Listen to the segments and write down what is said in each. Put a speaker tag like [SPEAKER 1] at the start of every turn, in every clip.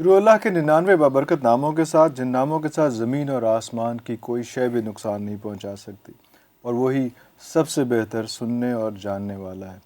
[SPEAKER 1] شروع اللہ کے 99 بابرکت ناموں کے ساتھ، جن ناموں کے ساتھ زمین اور آسمان کی کوئی شے بھی نقصان نہیں پہنچا سکتی، اور وہی سب سے بہتر سننے اور جاننے والا ہے۔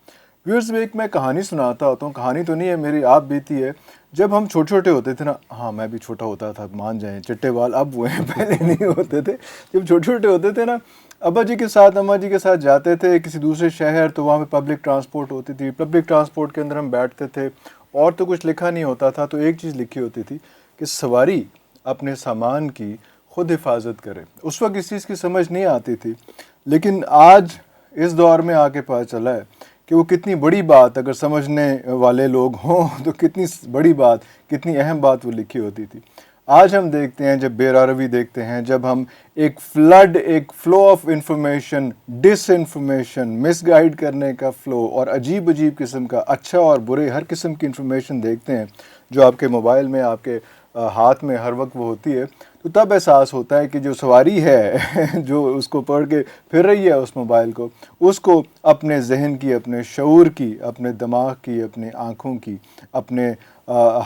[SPEAKER 1] ویورز، ایک میں کہانی سناتا ہوتا ہوں، کہانی تو نہیں ہے، میری آپ بیتی ہے۔ جب ہم چھوٹے چھوٹے ہوتے تھے نا، ہاں میں بھی چھوٹا ہوتا تھا، مان جائیں، چٹے بال اب ہوئے ہیں، پہلے نہیں ہوتے تھے۔ جب چھوٹے چھوٹے ہوتے تھے نا، ابا جی کے ساتھ اماں جی کے ساتھ جاتے تھے کسی دوسرے شہر، تو وہاں پہ پبلک ٹرانسپورٹ ہوتی تھی، پبلک ٹرانسپورٹ کے اندر ہم بیٹھتے تھے، اور تو کچھ لکھا نہیں ہوتا تھا، تو ایک چیز لکھی ہوتی تھی کہ سواری اپنے سامان کی خود حفاظت کرے۔ اس وقت اس چیز کی سمجھ نہیں آتی تھی، لیکن آج اس دور میں آ کے پتہ چلا ہے کہ وہ کتنی بڑی بات، اگر سمجھنے والے لوگ ہوں تو کتنی بڑی بات، کتنی اہم بات وہ لکھی ہوتی تھی۔ آج ہم دیکھتے ہیں، جب بے روی دیکھتے ہیں، جب ہم ایک flow of information, disinformation, misguide کرنے کا فلو، اور عجیب قسم کا اچھا اور برے ہر قسم کی انفارمیشن دیکھتے ہیں جو آپ کے موبائل میں، آپ کے ہاتھ میں ہر وقت وہ ہوتی ہے، تو تب احساس ہوتا ہے کہ جو سواری ہے جو اس کو پڑھ کے پھر رہی ہے اس موبائل کو، اس کو اپنے ذہن کی، اپنے شعور کی، اپنے دماغ کی، اپنے آنکھوں کی، اپنے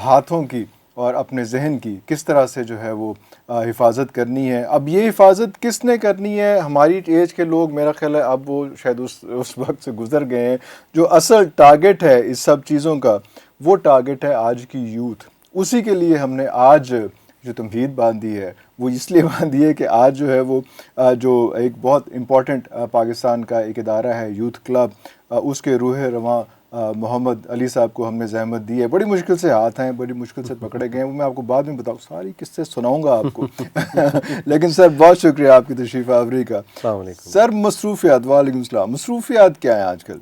[SPEAKER 1] ہاتھوں کی اور اپنے ذہن کی کس طرح سے جو ہے وہ حفاظت کرنی ہے۔ اب یہ حفاظت کس نے کرنی ہے؟ ہماری ایج کے لوگ، میرا خیال ہے اب وہ شاید اس وقت سے گزر گئے ہیں۔ جو اصل ٹارگٹ ہے اس سب چیزوں کا، وہ ٹارگٹ ہے آج کی یوتھ۔ اسی کے لیے ہم نے آج جو تمہید باندھی ہے، وہ اس لیے باندھی ہے کہ آج جو ہے وہ جو ایک بہت امپورٹنٹ پاکستان کا ایک ادارہ ہے، یوتھ کلب، اس کے روح رواں محمد علی صاحب کو ہم نے زحمت دی ہے۔ بڑی مشکل سے ہاتھ ہیں، بڑی مشکل سے پکڑے گئے ہیں، وہ میں آپ کو بعد میں بتاؤں، ساری قصے سناؤں گا آپ کو لیکن سر بہت شکریہ آپ کی تشریف آوری کا۔
[SPEAKER 2] السلام علیکم
[SPEAKER 1] سر مصروفیات، وعلیکم السلام، مصروفیات کیا ہیں آج کل؟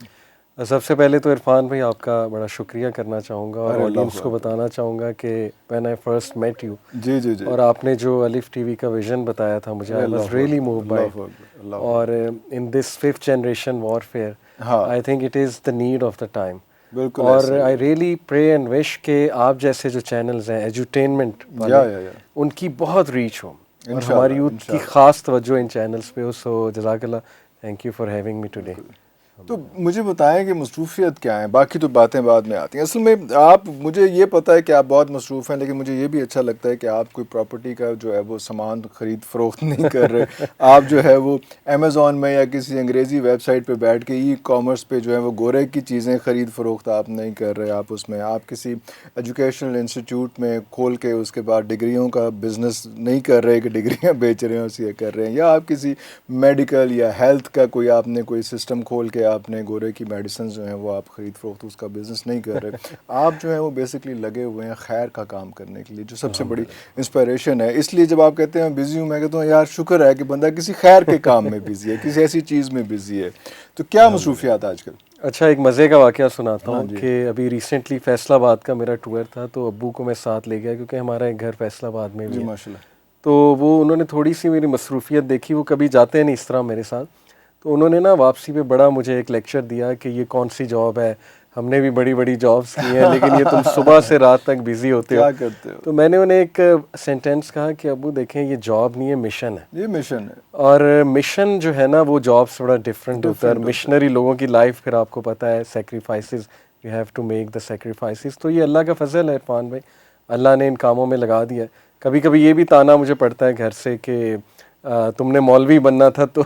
[SPEAKER 2] سب سے پہلے تو عرفان بھائی آپ کا بڑا شکریہ کرنا چاہوں گا، اور
[SPEAKER 1] ارے اللہ
[SPEAKER 2] آڈینس کو بتانا چاہوں گا کہ when I first meet you,
[SPEAKER 1] جی جی جی،
[SPEAKER 2] اور آپ نے جو الف ٹی وی کا ویژن بتایا تھا مجھے، I was really move by it, اور ان دس 5th جنریشن وارفیئر
[SPEAKER 1] ہاں
[SPEAKER 2] I think it is the need of the time,
[SPEAKER 1] بالکل
[SPEAKER 2] اور
[SPEAKER 1] ایسا ہی
[SPEAKER 2] I really pray and wish کہ آپ جیسے جو چینلز ہیں ایجوٹینمنٹ والے،
[SPEAKER 1] یا
[SPEAKER 2] ان کی بہت ریچ ہو، اور
[SPEAKER 1] انشاءاللہ
[SPEAKER 2] ہماری یوتھ کی
[SPEAKER 1] انشاءاللہ
[SPEAKER 2] خاص توجہ ان چینلز پہ ہو۔ سو جزاک اللہ، thank you for having me today.
[SPEAKER 1] بالکل۔ تو مجھے بتائیں کہ مصروفیت کیا ہیں، باقی تو باتیں بعد میں آتی ہیں۔ اصل میں آپ، مجھے یہ پتہ ہے کہ آپ بہت مصروف ہیں، لیکن مجھے یہ بھی اچھا لگتا ہے کہ آپ کوئی پراپرٹی کا جو ہے وہ سامان خرید فروخت نہیں کر رہے۔ آپ جو ہے وہ امیزون میں یا کسی انگریزی ویب سائٹ پہ بیٹھ کے ای کامرس پہ جو ہے وہ گورے کی چیزیں خرید فروخت آپ نہیں کر رہے۔ آپ اس میں، آپ کسی ایجوکیشنل انسٹیٹیوٹ میں کھول کے اس کے بعد ڈگریوں کا بزنس نہیں کر رہے کہ ڈگریاں بیچ رہے ہیں اور یہ کر رہے ہیں، یا آپ کسی میڈیکل یا ہیلتھ کا کوئی آپ نے کوئی سسٹم کھول کے آپ نے گورے کی میڈیسنز جو ہیں وہ آپ خرید فروخت اس کا بزنس نہیں کر رہے۔ آپ جو ہیں وہ بیسکلی لگے ہوئے ہیں خیر کا کام کرنے کے لیے، جو سب سے بڑی انسپائریشن ہے۔ اس لیے جب آپ کہتے ہیں بزی ہوں، میں کہتا ہوں یار شکر ہے کہ بندہ کسی خیر کے کام میں بزی ہے، کسی ایسی چیز میں بزی ہے۔ تو کیا مصروفیات آج کل؟
[SPEAKER 2] اچھا، ایک مزے کا واقعہ سناتا
[SPEAKER 1] ہاں
[SPEAKER 2] ہوں
[SPEAKER 1] جی
[SPEAKER 2] کہ ابھی ریسنٹلی فیصل آباد کا میرا ٹور تھا، تو ابو کو میں ساتھ لے گیا کیونکہ ہمارا ایک گھر فیصل آباد میں
[SPEAKER 1] جی
[SPEAKER 2] بھی ہے۔
[SPEAKER 1] ماشاء اللہ۔
[SPEAKER 2] تو وہ انہوں نے تھوڑی سی میری مصروفیت دیکھی، وہ کبھی جاتے نہیں اس طرح میرے ساتھ، تو انہوں نے نا واپسی پہ بڑا مجھے ایک لیکچر دیا کہ یہ کون سی جاب ہے، ہم نے بھی بڑی بڑی جابس کی ہیں لیکن یہ تم صبح سے رات تک بزی ہوتے ہو۔
[SPEAKER 1] کیا کرتے ہو؟
[SPEAKER 2] تو میں نے انہیں ایک سینٹینس کہا کہ ابو دیکھیں، یہ جاب نہیں ہے، مشن ہے،
[SPEAKER 1] یہ مشن ہے،
[SPEAKER 2] اور مشن جو ہے نا وہ جاب سے بڑا ڈفرینٹ ہوتا ہے، اور مشنری لوگوں کی لائف پھر آپ کو پتہ ہے sacrifices, you have to make the sacrifices. تو یہ اللہ کا فضل ہے عرفان بھائی، اللہ نے ان کاموں میں لگا دیا ہے۔ کبھی کبھی یہ بھی تانا مجھے پڑتا ہے گھر سے کہ تم نے مولوی بننا تھا تو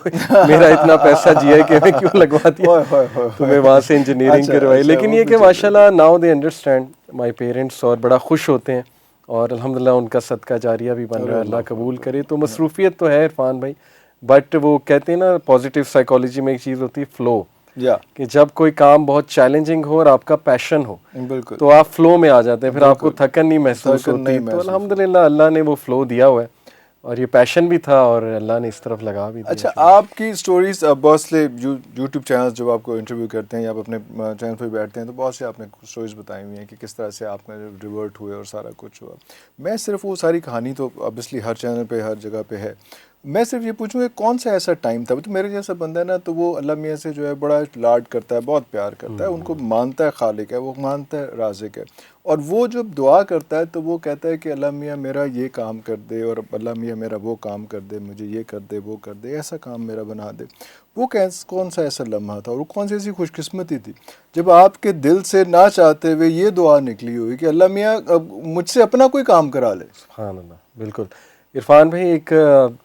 [SPEAKER 2] میرا اتنا پیسہ جیا ہے کہ میں کیوں لگوا دیا تمہیں وہاں سے انجینئرنگ کروائی، لیکن یہ کہ ماشاء اللہ now they understand my parents, اور بڑا خوش ہوتے ہیں، اور الحمدللہ ان کا صدقہ جاریہ بھی بن رہا ہے، اللہ قبول کرے۔ تو مصروفیت تو ہے عرفان بھائی، بٹ وہ کہتے ہیں نا پازیٹیو سائیکالوجی میں ایک چیز ہوتی ہے فلو،
[SPEAKER 1] یا
[SPEAKER 2] کہ جب کوئی کام بہت چیلنجنگ ہو اور آپ کا پیشن ہو
[SPEAKER 1] بالکل
[SPEAKER 2] تو آپ فلو میں آ جاتے ہیں، پھر آپ کو تھکن نہیں محسوس
[SPEAKER 1] تھکن نہیں
[SPEAKER 2] ہوتی۔ تو
[SPEAKER 1] محسوس ہوتی۔
[SPEAKER 2] الحمدللہ اللہ نے وہ فلو دیا ہوا ہے، اور یہ پیشن بھی تھا، اور اللہ نے اس طرف لگا بھی دیا۔
[SPEAKER 1] اچھا، آپ کی سٹوریز بہت سے یوٹیوب چینلز جب آپ کو انٹرویو کرتے ہیں یا آپ اپنے چینل پہ بیٹھتے ہیں تو بہت سے آپ نے سٹوریز بتائی ہوئی ہیں کہ کس طرح سے آپ کا ریورٹ ہوئے اور سارا کچھ ہوا۔ میں صرف وہ ساری کہانی تو ابویسلی ہر چینل پہ ہر جگہ پہ ہے، میں صرف یہ پوچھوں کہ کون سا ایسا ٹائم تھا؟ تو میرے جیسا بندہ ہے نا تو وہ اللہ میاں سے جو ہے بڑا لاڈ کرتا ہے، بہت پیار کرتا ہے، ان کو مانتا ہے خالق ہے، وہ مانتا ہے رازق ہے، اور وہ جب دعا کرتا ہے تو وہ کہتا ہے کہ اللہ میاں میرا یہ کام کر دے، اور اللہ میاں میرا وہ کام کر دے، مجھے یہ کر دے، وہ کر دے، ایسا کام میرا بنا دے۔ وہ کون سا ایسا لمحہ تھا، اور وہ کون سی ایسی خوش قسمتی تھی جب آپ کے دل سے نہ چاہتے ہوئے یہ دعا نکلی ہوئی کہ اللہ میاں اب مجھ سے اپنا کوئی کام کرا لے؟
[SPEAKER 2] سبحان اللہ، بالکل۔ عرفان بھائی، ایک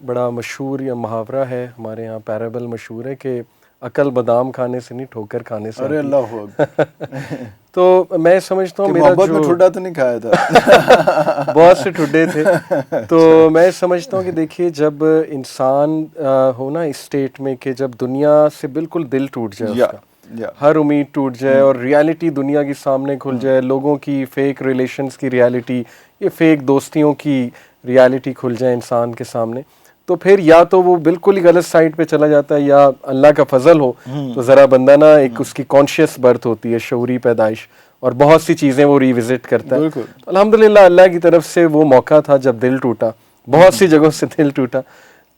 [SPEAKER 2] بڑا مشہور یا محاورہ ہے ہمارے یہاں، پیرابل مشہور ہے کہ عقل بادام کھانے سے نہیں، ٹھوکر کھانے سے
[SPEAKER 1] ارے
[SPEAKER 2] آتی
[SPEAKER 1] اللہ اکبر۔
[SPEAKER 2] تو میں سمجھتا ہوں
[SPEAKER 1] کہ
[SPEAKER 2] میرا
[SPEAKER 1] محبت میں
[SPEAKER 2] جو
[SPEAKER 1] ٹھڈا تو نہیں کھایا تھا؟
[SPEAKER 2] بہت سے ٹھڈے تھے، تو میں سمجھتا ہوں کہ دیکھیے جب انسان ہو نا اس اسٹیٹ میں کہ جب دنیا سے بالکل دل ٹوٹ جائے اس کا، ہر امید ٹوٹ جائے اور ریالٹی دنیا کے سامنے کھل جائے، لوگوں کی فیک ریلیشنز کی ریالٹی، یہ فیک دوستیوں کی ریالٹی کھل جائے انسان کے سامنے، تو پھر یا تو وہ بالکل ہی غلط سائڈ پہ چلا جاتا ہے، یا اللہ کا فضل ہو تو ذرا بندہ نا ایک اس کی کانشیس برتھ ہوتی ہے، شعوری پیدائش، اور بہت سی چیزیں وہ ریوزٹ کرتا ہے۔
[SPEAKER 1] بالکل۔
[SPEAKER 2] الحمدللہ اللہ کی طرف سے وہ موقع تھا جب دل ٹوٹا، بہت سی جگہوں سے دل ٹوٹا،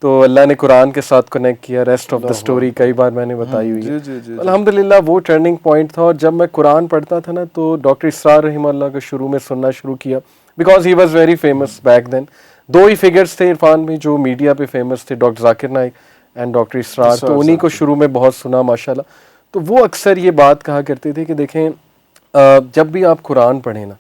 [SPEAKER 2] تو اللہ نے قرآن کے ساتھ کنیکٹ کیا، ریسٹ آف دا اسٹوری کئی بار میں نے بتائی ہوئی ہے۔
[SPEAKER 1] جی
[SPEAKER 2] الحمدللہ وہ ٹرننگ پوائنٹ تھا، اور جب میں قرآن پڑھتا تھا نا تو ڈاکٹر اسرار رحمہ اللہ کو شروع میں سننا شروع کیا، because he was very famous back then. دو ہی فگرز تھے عرفان میں جو میڈیا پہ فیمس تھے، doctor Zakir Naik and doctor Israr, تو انہی کو شروع میں بہت سنا ماشاءاللہ۔ تو وہ اکثر یہ بات کہا کرتے تھے کہ دیکھیں جب بھی آپ قرآن پڑھیں نا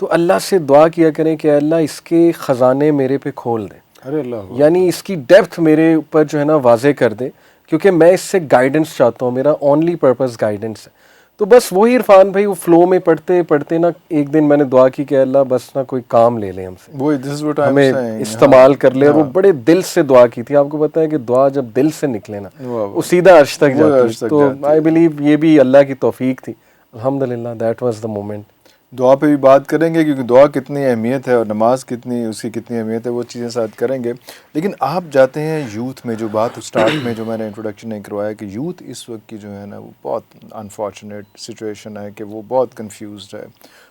[SPEAKER 2] تو اللہ سے دعا کیا کریں کہ اللہ اس کے خزانے میرے پہ کھول دیں،
[SPEAKER 1] ارے اللہ،
[SPEAKER 2] یعنی اس کی ڈیپتھ میرے اوپر جو ہے نا واضح کر دے، کیونکہ میں اس سے گائیڈنس چاہتا ہوں، میرا اونلی پرپز گائیڈنس ہے۔ تو بس وہی عرفان بھائی، وہ فلو میں پڑھتے پڑھتے نا ایک دن میں نے دعا کی کہ اللہ بس نا کوئی کام لے لیں ہم سے، ہمیں استعمال کر لے، اور وہ بڑے دل سے دعا کی تھی۔ آپ کو پتہ ہے کہ دعا جب دل سے نکلے نا وہ سیدھا عرش تک جاتی ہے، تو آئی بلیو یہ بھی اللہ کی توفیق تھی، الحمدللہ دیٹ واز دا مومنٹ۔
[SPEAKER 1] دعا پہ بھی بات کریں گے، کیونکہ دعا کتنی اہمیت ہے اور نماز کتنی، اس کی کتنی اہمیت ہے، وہ چیزیں ساتھ کریں گے۔ لیکن آپ جاتے ہیں یوتھ میں، جو بات اسٹارٹ میں جو میں نے انٹروڈکشن نہیں کروایا کہ یوتھ اس وقت کی جو ہے نا وہ بہت انفارچونیٹ سچویشن ہے کہ وہ بہت کنفیوزڈ ہے،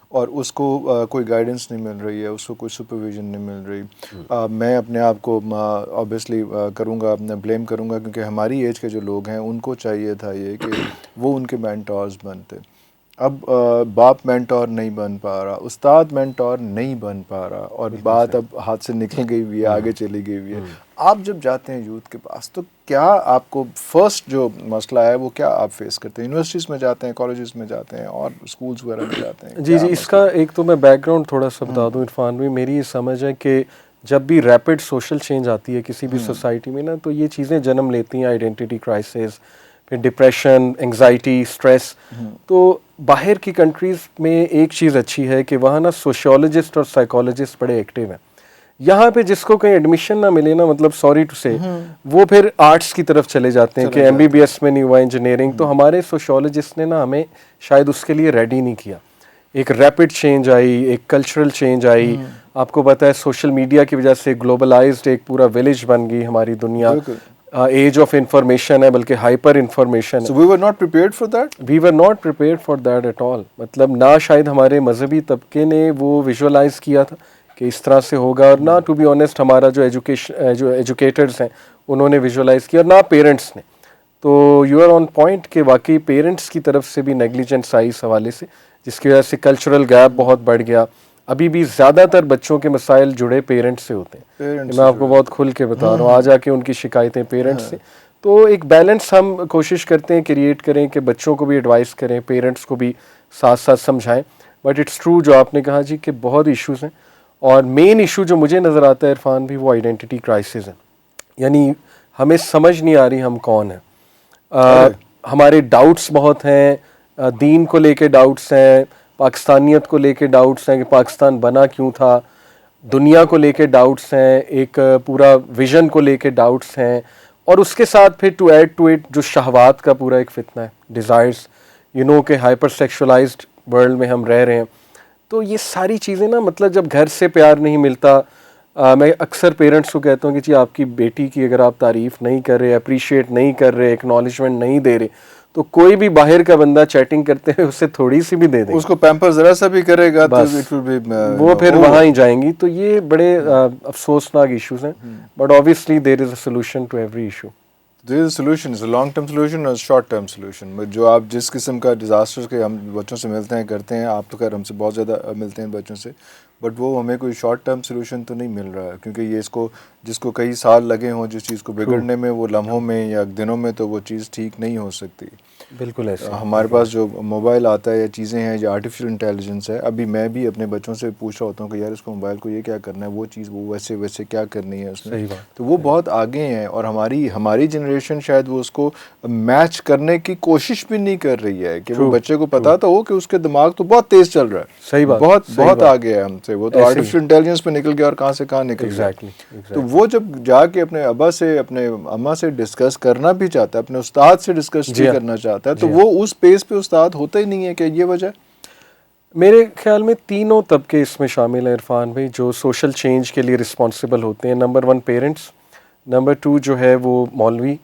[SPEAKER 1] اور اس کو کوئی گائیڈنس نہیں مل رہی ہے، اس کو کوئی سپرویژن نہیں مل رہی۔ میں اپنے آپ کو آبویسلی کروں گا، بلیم کروں گا، کیونکہ ہماری ایج کے جو لوگ ہیں ان کو چاہیے تھا یہ کہ وہ ان کے مینٹورز بنتے۔ اب باپ مینٹور نہیں بن پا رہا، استاد مینٹور نہیں بن پا رہا، اور بات اب ہاتھ سے نکل گئی ہوئی ہے، آگے چلی گئی ہوئی ہے۔ آپ جب جاتے ہیں یوتھ کے پاس تو کیا آپ کو فرسٹ جو مسئلہ ہے وہ کیا آپ فیس کرتے ہیں؟ یونیورسٹیز میں جاتے ہیں، کالجز میں جاتے ہیں، اور اسکولز وغیرہ میں جاتے ہیں؟
[SPEAKER 2] جی، اس کا ایک تو میں بیک گراؤنڈ تھوڑا سا بتا دوں عرفان بھی، میری یہ سمجھ ہے کہ جب بھی ریپڈ سوشل چینج آتی ہے کسی بھی سوسائٹی میں نا، تو یہ چیزیں جنم لیتی ہیں، آئیڈینٹی کرائسس، پھر ڈپریشن، انگزائٹی، اسٹریس۔ تو باہر کی کنٹریز میں ایک چیز اچھی ہے کہ وہاں نا سوشیولوجسٹ اور سائیکالوجسٹ بڑے ایکٹیو ہیں۔ یہاں پہ جس کو کہیں ایڈمیشن نہ ملے نا، مطلب سوری ٹو سے، وہ پھر آرٹس کی طرف چلے جاتے ہیں کہ MBBS میں نہیں ہوا انجینئرنگ۔ تو ہمارے سوشیولوجسٹ نے نا ہمیں شاید اس کے لیے ریڈی نہیں کیا۔ ایک ریپڈ چینج آئی، ایک کلچرل چینج آئی، آپ کو پتہ ہے سوشل میڈیا کی وجہ سے گلوبلائزڈ ایک پورا ولیج بن گئی ہماری دنیا، ایج آف انفارمیشن ہے، بلکہ ہائپر انفارمیشن ہے۔
[SPEAKER 1] So we were not prepared for that?
[SPEAKER 2] We were not prepared for that at all۔ مطلب نہ شاید ہمارے مذہبی طبقے نے وہ ویژولائز کیا تھا کہ اس طرح سے ہوگا، اور نہ ٹو بی آنیسٹ ہمارا جو ایجوکیٹرز ہیں انہوں نے ویژولائز کیا، اور نہ پیرنٹس نے۔ تو یو آر آن پوائنٹ کہ واقعی پیرنٹس کی طرف سے بھی نیگلیجنس آئی اس حوالے سے، جس کی وجہ سے کلچرل گیپ بہت بڑھ گیا۔ ابھی بھی زیادہ تر بچوں کے مسائل جڑے پیرنٹس سے ہوتے ہیں، میں آپ کو بہت کھل کے بتا رہا ہوں، آ جا کے ان کی شکایتیں پیرنٹس سے۔ تو ایک بیلنس ہم کوشش کرتے ہیں کریٹ کریں کہ بچوں کو بھی ایڈوائس کریں، پیرنٹس کو بھی ساتھ ساتھ سمجھائیں۔ بٹ اٹس ٹرو جو آپ نے کہا جی کہ بہت ایشوز ہیں، اور مین ایشو جو مجھے نظر آتا ہے عرفان بھی، وہ آئیڈینٹی کرائسس ہے، یعنی ہمیں سمجھ نہیں آ رہی ہم کون ہیں۔ ہمارے ڈاؤٹس بہت ہیں، دین کو لے کے ڈاؤٹس ہیں، پاکستانیت کو لے کے ڈاؤٹس ہیں کہ پاکستان بنا کیوں تھا، دنیا کو لے کے ڈاؤٹس ہیں، ایک پورا ویژن کو لے کے ڈاؤٹس ہیں، اور اس کے ساتھ پھر ٹو ایڈ ٹو اٹ جو شہوات کا پورا ایک فتنہ ہے، ڈیزائرز، کہ ہائپر سیکشولائزڈ ورلڈ میں ہم رہ رہے ہیں۔ تو یہ ساری چیزیں نا، مطلب جب گھر سے پیار نہیں ملتا، میں اکثر پیرنٹس کو کہتا ہوں کہ جی آپ کی بیٹی کی اگر آپ تعریف نہیں کر رہے، اپریشیٹ نہیں کر رہے، ایکنالجمنٹ نہیں دے رہے، تو کوئی بھی باہر کا بندہ چیٹنگ کرتے ہوئے اسے تھوڑی سی بھی دے دیں
[SPEAKER 1] اس کو پیمپر ذرا سا بھی کرے گا تو
[SPEAKER 2] بس
[SPEAKER 1] it will be,
[SPEAKER 2] وہ پھر وہاں ہی جائیں گی. تو یہ بڑے افسوسناک ایشوز ہیں, but obviously there is a solution to every issue.
[SPEAKER 1] there is a solution, it's a long term solution اور short term solution. جو آپ جس قسم کا ڈیزاسٹر کے ہم بچوں سے ملتے ہیں کرتے ہیں, آپ تو خیر ہم سے بہت زیادہ ملتے ہیں بچوں سے, بٹ وہ ہمیں کوئی شارٹ ٹرم سلوشن تو نہیں مل رہا ہے, کیونکہ یہ اس کو جس کو کئی سال لگے ہوں جس چیز کو بگڑنے میں, وہ لمحوں میں یا دنوں میں تو وہ چیز ٹھیک نہیں ہو سکتی.
[SPEAKER 2] بالکل ایسے
[SPEAKER 1] ہمارے پاس جو موبائل آتا ہے یا چیزیں ہیں یا آرٹیفیشیل انٹیلیجنس ہے, ابھی میں بھی اپنے بچوں سے پوچھ رہا ہوتا ہوں کہ یار اس کو موبائل کو یہ کیا کرنا ہے, وہ چیز وہ ویسے ویسے کیا کرنی ہے اس میں, تو وہ بہت آگے ہیں. اور ہماری جنریشن شاید وہ اس کو میچ کرنے کی کوشش بھی نہیں کر رہی ہے کہ وہ بچے کو پتا تو ہو کہ اس کے دماغ تو بہت تیز چل رہا ہے,
[SPEAKER 2] صحیح بات,
[SPEAKER 1] بہت آگے ہے ہم سے, وہ تو آرٹیفیشیل انٹیلیجنس پہ نکل گیا اور کہاں سے کہاں نکل گیا. تو وہ جب جا کے اپنے ابا سے اپنے اماں سے ڈسکس کرنا بھی چاہتا ہے, اپنے استاد سے ڈسکس بھی کرنا چاہتا ہے, تو وہ اس پیس پہ استاد ہوتا ہی نہیں ہے. کہ یہ وجہ
[SPEAKER 2] میرے خیال میں تینوں طبقے اس میں شامل ہیں عرفان بھائی جو سوشل چینج کے لیے رسپانسبل ہوتے ہیں. نمبر 1 پیرنٹس, نمبر 2 جو ہے وہ مولوی,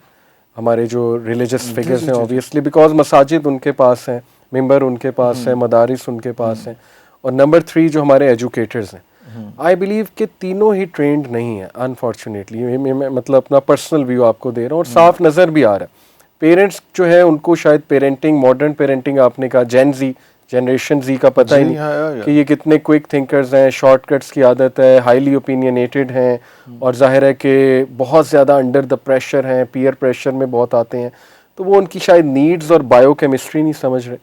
[SPEAKER 2] ہمارے جو ریلیجس فگرز ہیں obviously بیکاز مساجد ان کے پاس ہیں, ممبر ان کے پاس ہیں, مدارس ان کے پاس ہیں, اور نمبر 3 جو ہمارے ایجوکیٹرز ہیں. آئی بلیو کہ تینوں ہی ٹرینڈ نہیں ہیں انفارچونیٹلی. میں مطلب اپنا پرسنل ویو آپ کو دے رہا ہوں, اور صاف نظر بھی آ رہا ہے. پیرنٹس جو ہے ان کو شاید پیرنٹنگ, ماڈرن پیرنٹنگ آپ نے کہا, جنریشن زی کا پتہ ہی نہیں کہ یہ کتنے کوئک تھنکرز ہیں, شارٹ کٹس کی عادت ہے, ہائیلی اوپینینیٹڈ ہیں, اور ظاہر ہے کہ بہت زیادہ انڈر دا پریشر ہیں, پیئر پریشر میں بہت آتے ہیں, تو وہ ان کی شاید نیڈز اور بایو کیمسٹری نہیں سمجھ رہے.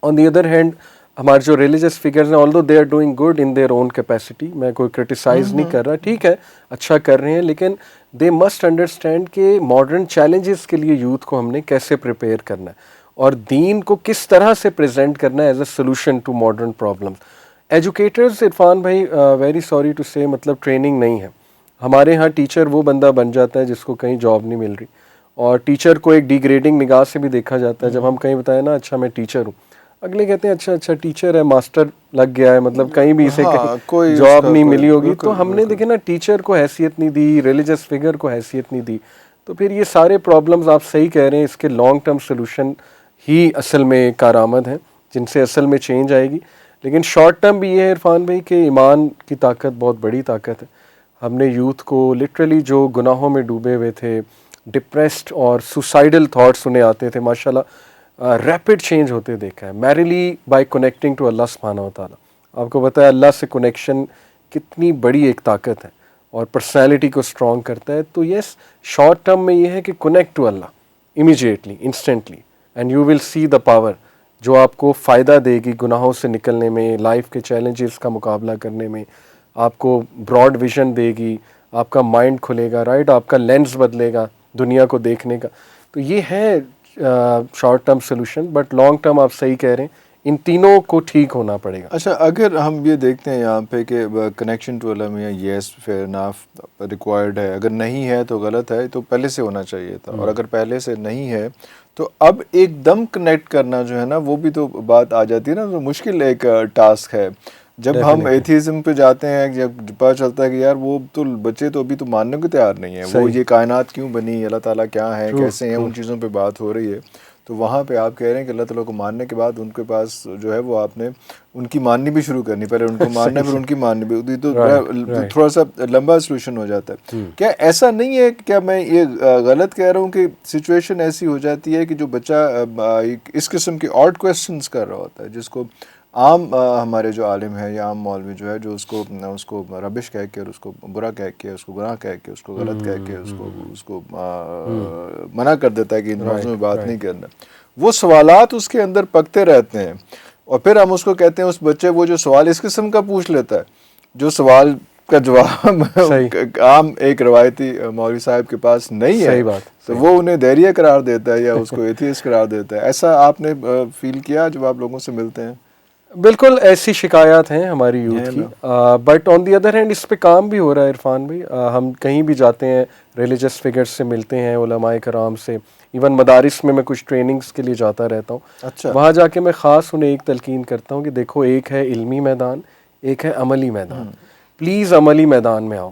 [SPEAKER 2] آن دی ادر ہینڈ ہمارے جو ریلیجس فگرز ہیں, although they are doing good in their own capacity, میں کوئی کرٹیسائز نہیں کر رہا, ٹھیک ہے اچھا کر رہے ہیں, لیکن دے مسٹ انڈرسٹینڈ کہ ماڈرن چیلنجز کے لیے یوتھ کو ہم نے کیسے پریپیئر کرنا ہے, اور دین کو کس طرح سے پریزنٹ کرنا ہے as a solution to modern problems. Educators Irfan بھائی ویری سوری ٹو سے مطلب ٹریننگ نہیں ہے. ہمارے ہاں ٹیچر وہ بندہ بن جاتا ہے جس کو کہیں جاب نہیں مل رہی, اور ٹیچر کو ایک ڈیگریڈنگ نگاہ سے بھی دیکھا جاتا ہے. جب ہم کہیں بتائیں نا اچھا میں ٹیچر ہوں, اگلے کہتے ہیں اچھا ٹیچر ہے, ماسٹر لگ گیا ہے, مطلب کہیں بھی اسے جاب نہیں ملی ہوگی. تو ہم نے دیکھے نا ٹیچر کو حیثیت نہیں دی, ریلیجس فگر کو حیثیت نہیں دی. تو پھر یہ سارے پرابلمز آپ صحیح کہہ رہے ہیں, اس کے لانگ ٹرم سولوشن ہی اصل میں کارآمد ہیں جن سے اصل میں چینج آئے گی. لیکن شارٹ ٹرم بھی یہ ہے عرفان بھائی کہ ایمان کی طاقت بہت بڑی طاقت ہے. ہم نے یوتھ کو لٹرلی جو گناہوں میں ڈوبے ہوئے تھے, ڈپریسڈ اور سوسائڈل تھاٹس انہیں آتے تھے, ماشاءاللہ ریپڈ چینج ہوتے دیکھا ہے میریلی بائی کنیکٹنگ ٹو اللہ سبحانہ و تعالیٰ. آپ کو پتہ ہے اللہ سے کنیکشن کتنی بڑی ایک طاقت ہے اور پرسنالٹی کو اسٹرانگ کرتا ہے. تو یس شارٹ ٹرم میں یہ ہے کہ کنیکٹ ٹو اللہ immediately, instantly, and you will see the power جو آپ کو فائدہ دے گی گناہوں سے نکلنے میں, لائف کے چیلنجز کا مقابلہ کرنے میں, آپ کو براڈ ویژن دے گی, آپ کا مائنڈ کھلے گا, رائٹ, آپ کا لینس بدلے گا دنیا کو دیکھنے کا. تو یہ ہے short term solution, but long term آپ صحیح کہہ رہے ہیں, ان تینوں کو ٹھیک ہونا پڑے گا.
[SPEAKER 1] اچھا اگر ہم یہ دیکھتے ہیں یہاں پہ کہ کنیکشن ٹو اللہ میں یس فیئر انف ریکوائرڈ ہے, اگر نہیں ہے تو غلط ہے, تو پہلے سے ہونا چاہیے تھا, اور اگر پہلے سے نہیں ہے تو اب ایک دم کنیکٹ کرنا جو ہے نا وہ بھی تو بات آ جاتی ہے نا, تو مشکل ایک ٹاسک ہے. جب ہم ایتھیزم پہ جاتے ہیں, جب پتہ چلتا ہے کہ یار وہ تو بچے تو ابھی تو ماننے کو تیار نہیں ہیں, وہ یہ کائنات کیوں بنی, اللہ تعالیٰ کیا ہے, کیسے ہیں, ان چیزوں پہ بات ہو رہی ہے. تو وہاں پہ آپ کہہ رہے ہیں کہ اللہ تعالیٰ کو ماننے کے بعد ان کے پاس جو ہے وہ آپ نے ان کی ماننی بھی شروع کرنی, پہلے ان کو ماننا پھر ان کی ماننی بھی, تو تھوڑا سا لمبا سولوشن ہو جاتا ہے. کیا ایسا نہیں ہے, کیا میں یہ غلط کہہ رہا ہوں کہ سچویشن ایسی ہو جاتی ہے کہ جو بچہ اس قسم کے آڈ کویسچنس کر رہا ہوتا ہے, جس کو عام ہمارے جو عالم ہے یا عام مولوی جو ہے جو اس کو ربش کہہ کے, اور اس کو برا کہہ کے, اس کو گناہ کہہ کے, اس کو غلط کہہ کے, اس کو منع کر دیتا ہے کہ ان موضوع میں بات نہیں کرنا, وہ سوالات اس کے اندر پکتے رہتے ہیں. اور پھر ہم اس کو کہتے ہیں اس بچے وہ جو سوال اس قسم کا پوچھ لیتا ہے, جو سوال کا جواب عام ایک روایتی مولوی صاحب کے پاس نہیں ہے, تو وہ انہیں دہریہ قرار دیتا ہے یا اس کو ایتھیسٹ قرار دیتا ہے. ایسا آپ نے فیل کیا جب آپ لوگوں سے ملتے ہیں؟
[SPEAKER 2] بالکل ایسی شکایات ہیں ہماری یوتھ کی, but on the other hand اس پہ کام بھی ہو رہا ہے عرفان بھائی. ہم کہیں بھی جاتے ہیں ریلیجس فگرز سے ملتے ہیں, علماء کرام سے, ایون مدارس میں کچھ ٹریننگز کے لیے جاتا رہتا ہوں.
[SPEAKER 1] اچھا,
[SPEAKER 2] وہاں جا کے میں خاص انہیں ایک تلقین کرتا ہوں کہ دیکھو ایک ہے علمی میدان, ایک ہے عملی میدان, پلیز عملی میدان میں آؤ.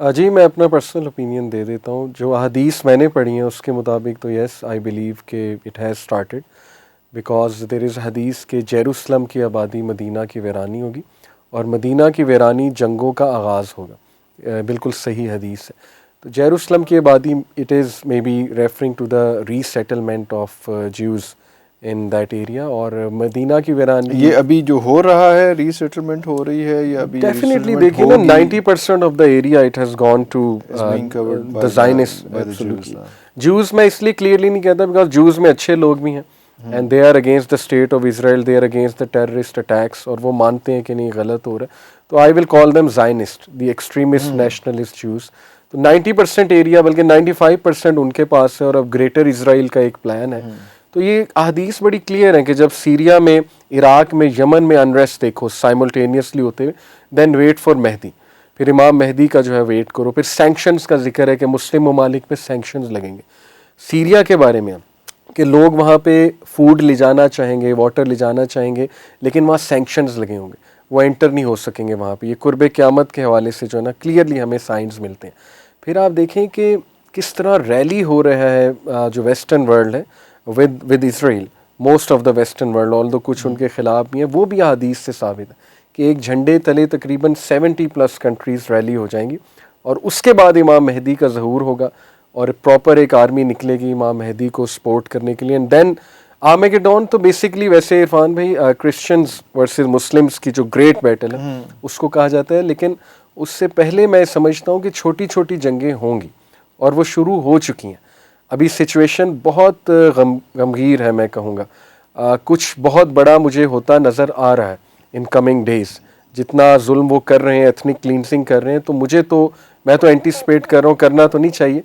[SPEAKER 2] جی میں اپنا پرسنل اوپینین دے دیتا ہوں. جو احادیث میں نے پڑھی ہیں اس کے مطابق تو یس آئی بلیو کہ it has started because there is حدیث کہ جیروسلم کی آبادی مدینہ کی ویرانی ہوگی اور مدینہ کی ویرانی جنگوں کا آغاز ہوگا. بالکل صحیح حدیث ہے. تو جیروسلم کی آبادی it is may be referring to the resettlement of Jews in that area. اور مدینہ کی ویرانی
[SPEAKER 1] یہ ابھی جو ہو رہا ہے ری سیٹلمنٹ ہو رہی ہے یا ابھی
[SPEAKER 2] ڈیفینیٹلی دیکھیے نا 90% of the area it has gone to the Zionist. Jews میں اس لیے کلیئرلی نہیں کہتا بیکاز جوز میں اچھے لوگ بھی ہیں and they are against the state of Israel, they are against the terrorist attacks, اور وہ مانتے ہیں کہ نہیں غلط ہو رہا ہے. تو آئی ول کال دیم زائنسٹ, دی ایکسٹریمسٹ نیشنلسٹ جوز. تو 90% ایریا بلکہ 95% ان کے پاس ہے اور اب گریٹر اسرائیل کا ایک پلان ہے. تو یہ احادیث بڑی کلیئر ہیں کہ جب سیریا میں, عراق میں, یمن میں انریسٹ دیکھو سائملٹینیسلی ہوتے ہوئے, دین ویٹ فار مہدی, پھر امام مہدی کا جو ہے ویٹ کرو. پھر سینکشنز کا ذکر ہے کہ مسلم ممالک پہ سینکشنز لگیں گے. سیریا کے بارے میں کہ لوگ وہاں پہ فوڈ لے جانا چاہیں گے, واٹر لے جانا چاہیں گے, لیکن وہاں سینکشنز لگے ہوں گے, وہ انٹر نہیں ہو سکیں گے وہاں پہ. یہ قرب قیامت کے حوالے سے جو ہے نا کلیئرلی ہمیں سائنز ملتے ہیں. پھر آپ دیکھیں کہ کس طرح ریلی ہو رہا ہے جو ویسٹرن ورلڈ ہے with Israel, most of the western world, although کچھ ان کے خلاف بھی ہیں, وہ بھی حدیث سے ثابت ہے کہ ایک جھنڈے تلے تقریباً 70+ کنٹریز ریلی ہو جائیں گی اور اس کے بعد امام مہدی کا ظہور ہوگا اور پراپر ایک آرمی نکلے گی امام مہدی کو سپورٹ کرنے کے لیے. اینڈ دین آرمیگیڈون تو بیسکلی ویسے عرفان بھائی کرسچنز ورسز مسلمز کی جو گریٹ بیٹل ہے اس کو کہا جاتا ہے, لیکن اس سے پہلے میں سمجھتا ہوں کہ چھوٹی چھوٹی جنگیں ہوں گی اور وہ شروع ہو چکی ہیں. ابھی سچویشن بہت غمگیر ہے, میں کہوں گا کچھ بہت بڑا مجھے ہوتا نظر آ رہا ہے ان کمنگ ڈیز. جتنا ظلم وہ کر رہے ہیں, ایتھنک کلینزنگ کر رہے ہیں, تو میں تو اینٹیسپیٹ کر رہا ہوں, کرنا تو نہیں چاہیے,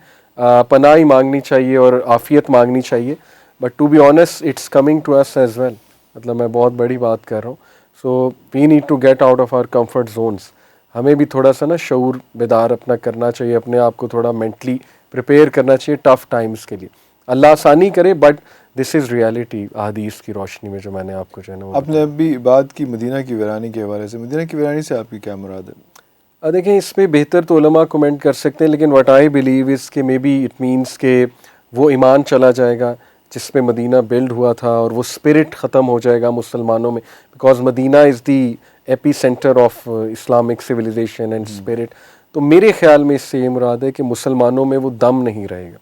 [SPEAKER 2] پناہ مانگنی چاہیے اور عافیت مانگنی چاہیے, but to be honest it's coming to us as well. مطلب میں بہت بڑی بات کر رہا ہوں. So we need to get out of our comfort zones. ہمیں بھی تھوڑا سا نا شعور بیدار اپنا کرنا چاہیے, اپنے آپ کو تھوڑا مینٹلی پریپیئر کرنا چاہیے ٹف ٹائمز کے لیے. اللہ آسانی کرے, بٹ دس از ریالٹی احادیث کی روشنی میں جو میں نے آپ کو جو ہے نا.
[SPEAKER 1] آپ نے ابھی بات کی مدینہ کی ویرانی کے حوالے سے, مدینہ کی ویرانی سے آپ کی کیا مراد ہے؟
[SPEAKER 2] دیکھیں اس پہ بہتر تو علماء کمنٹ کر سکتے ہیں, لیکن واٹ آئی بلیو از کہ مے بی اٹ مینس کہ وہ ایمان چلا جائے گا جس پہ مدینہ بلڈ ہوا تھا, اور وہ اسپرٹ ختم ہو جائے گا مسلمانوں میں, because Medina is the epicentre of Islamic civilisation and spirit. تو میرے خیال میں اس سے یہ مراد ہے کہ مسلمانوں میں وہ دم نہیں رہے گا,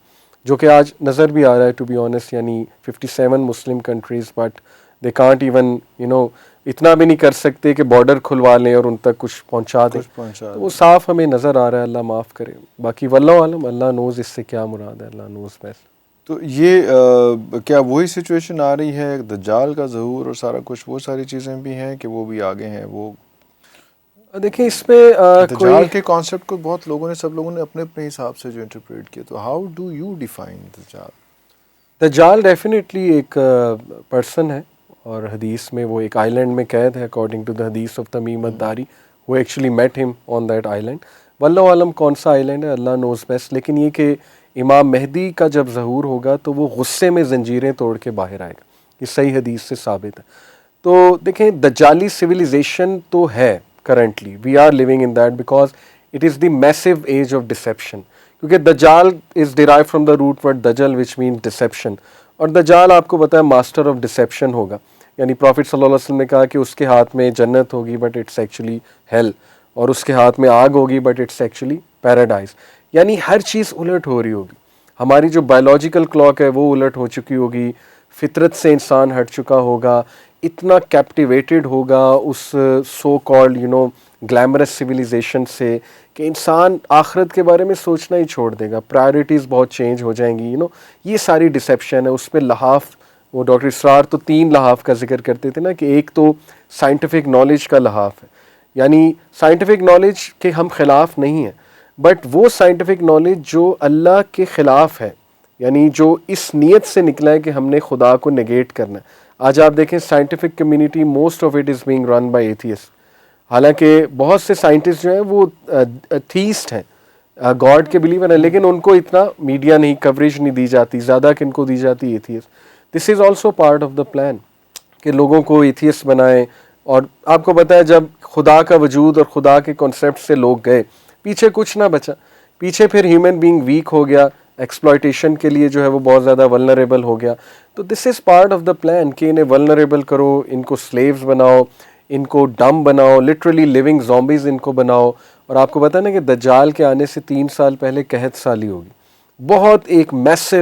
[SPEAKER 2] جو کہ آج نظر بھی آ رہا ہے ٹو بی آنیسٹ. یعنی 57 مسلم countries, but they can't even اتنا بھی نہیں کر سکتے کہ بارڈر کھلوا لیں اور ان تک کچھ پہنچا دیں. تو وہ صاف ہمیں نظر آ رہا ہے, اللہ معاف کرے. باقی واللہ عالم, اللہ نوز اس سے کیا مراد ہے, اللہ نوز بیسٹ.
[SPEAKER 1] تو یہ کیا وہی سچویشن آ رہی ہے, دجال کا ظہور اور سارا کچھ, وہ ساری چیزیں بھی ہیں کہ وہ بھی آگے ہیں؟ وہ
[SPEAKER 2] دیکھیں اس پہ
[SPEAKER 1] دجال کے کانسیپٹ کو بہت لوگوں نے, سب لوگوں نے اپنے اپنے حساب سے جو انٹرپریٹ کیا, تو ہاؤ ڈو یو ڈیفائن دجال؟
[SPEAKER 2] دجال ڈیفینیٹلی ایک پرسن ہے, اور حدیث میں وہ ایک آئی لینڈ میں قید ہے اکارڈنگ ٹو دا حدیث آف تمیم الداری, وہ ایکچولی میٹ ہم آن دیٹ آئی لینڈ. واللہ عالم کون سا آئی لینڈ ہے, اللہ نوز بیسٹ. لیکن یہ کہ امام مہدی کا جب ظہور ہوگا تو وہ غصے میں زنجیریں توڑ کے باہر آئے گا, یہ صحیح حدیث سے ثابت ہے. تو دیکھیں دجالی سویلائزیشن تو ہے currently, we are living in that because it is the meso age of deception, کیونکہ دجال is derive from the root word دجل وچ مینس ڈسیپشن, اور دجال آپ کو پتہ ہے ماسٹر آف ڈسیپشن ہوگا. یعنی پروفٹ صلی اللہ علیہ وسلم نے کہا کہ اس کے ہاتھ میں جنت ہوگی بٹ اٹس ایکچولی ہیل, اور اس کے ہاتھ میں آگ ہوگی بٹ اٹس ایکچولی پیراڈائز. یعنی ہر چیز الٹ ہو رہی ہوگی, ہماری جو بایولوجیکل کلاک ہے وہ الٹ ہو چکی ہوگی, فطرت سے انسان ہٹ چکا ہوگا, اتنا کیپٹیویٹڈ ہوگا اس سو کالڈ گلیمرس سویلائزیشن سے کہ انسان آخرت کے بارے میں سوچنا ہی چھوڑ دے گا, پرائرٹیز بہت چینج ہو جائیں گی. یہ ساری ڈسیپشن ہے. اس پہ لحاف, وہ ڈاکٹر اسرار تو 3 لحاف کا ذکر کرتے تھے نا, کہ ایک تو سائنٹیفک نالج کا لحاف ہے, یعنی سائنٹیفک نالج کے ہم خلاف نہیں ہیں, بٹ وہ سائنٹیفک نالج جو اللہ کے خلاف ہے, یعنی جو اس نیت سے نکلا ہے کہ ہم نے خدا کو نگیٹ کرنا ہے. آج آپ دیکھیں scientific community most of it is being run by atheist, حالانکہ بہت سے سائنٹسٹ جو ہیں وہ تھیسٹ ہیں, گاڈ کے بلیور ہیں, لیکن ان کو اتنا میڈیا نہیں, کوریج نہیں دی جاتی, زیادہ کن کو دی جاتی ہے atheist. This is also part of the plan کہ لوگوں کو ایتھیسٹ بنائیں. اور آپ کو پتہ ہے جب خدا کا وجود اور خدا کے کانسیپٹ سے لوگ گئے پیچھے کچھ نہ بچا. پیچھے پھر ہیومن بینگ ویک ہو گیا, ایکسپلائٹیشن کے لیے جو ہے وہ بہت زیادہ ولنریبل ہو گیا. تو this is part of the plan کہ انہیں ولنریبل کرو, ان کو سلیوز بناؤ, ان کو ڈم بناؤ, لٹرلی لیونگ زومبیز ان کو بناؤ. اور آپ کو پتہ ہے نا کہ دجال کے آنے سے 3 سال پہلے قحط سالی ہوگی, بہت ایک میسو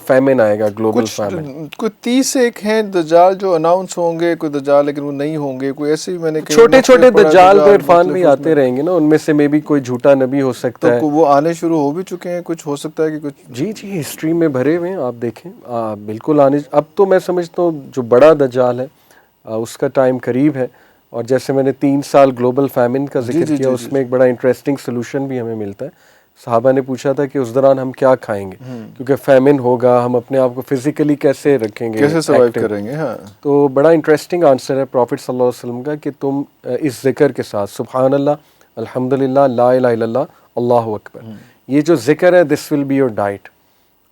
[SPEAKER 2] فیمن آئے گا, گلوبل فیمن.
[SPEAKER 1] کوئی 30 ایک ہیں دجال جو اناؤنس ہوں گے, کوئی دجال لیکن وہ نہیں ہوں گے, کوئی ایسے ہی میں نے
[SPEAKER 2] چھوٹے چھوٹے دجال تو عرفان بھی آتے رہیں گے نا, ان میں سے میں بھی کوئی جھوٹا نبی ہو سکتا ہے.
[SPEAKER 1] تو وہ آنے شروع ہو بھی چکے ہیں, کچھ ہو سکتا ہے کہ کچھ.
[SPEAKER 2] جی ہسٹری میں بھرے ہوئے ہیں, آپ دیکھیں بالکل آنے. اب تو میں سمجھتا ہوں جو بڑا دجال ہے اس کا ٹائم قریب ہے. اور جیسے میں نے 3 سال گلوبل فیمن کا ذکر کیا, اس میں ایک بڑا انٹرسٹنگ سلوشن بھی ہمیں ملتا ہے. صحابہ نے پوچھا تھا کہ اس دوران ہم کیا کھائیں گے, کیونکہ فیمن ہوگا, ہم اپنے آپ کو فزیکلی کیسے رکھیں گے,
[SPEAKER 1] کیسے سروائیو کریں گے. ہاں,
[SPEAKER 2] تو بڑا انٹرسٹنگ آنسر ہے پروفٹ صلی اللہ علیہ وسلم کا کہ تم اس ذکر کے ساتھ سبحان اللہ, الحمدللہ, لا الہ الا اللہ, اللہ اکبر, یہ جو ذکر ہے دس ول بی یور ڈائٹ,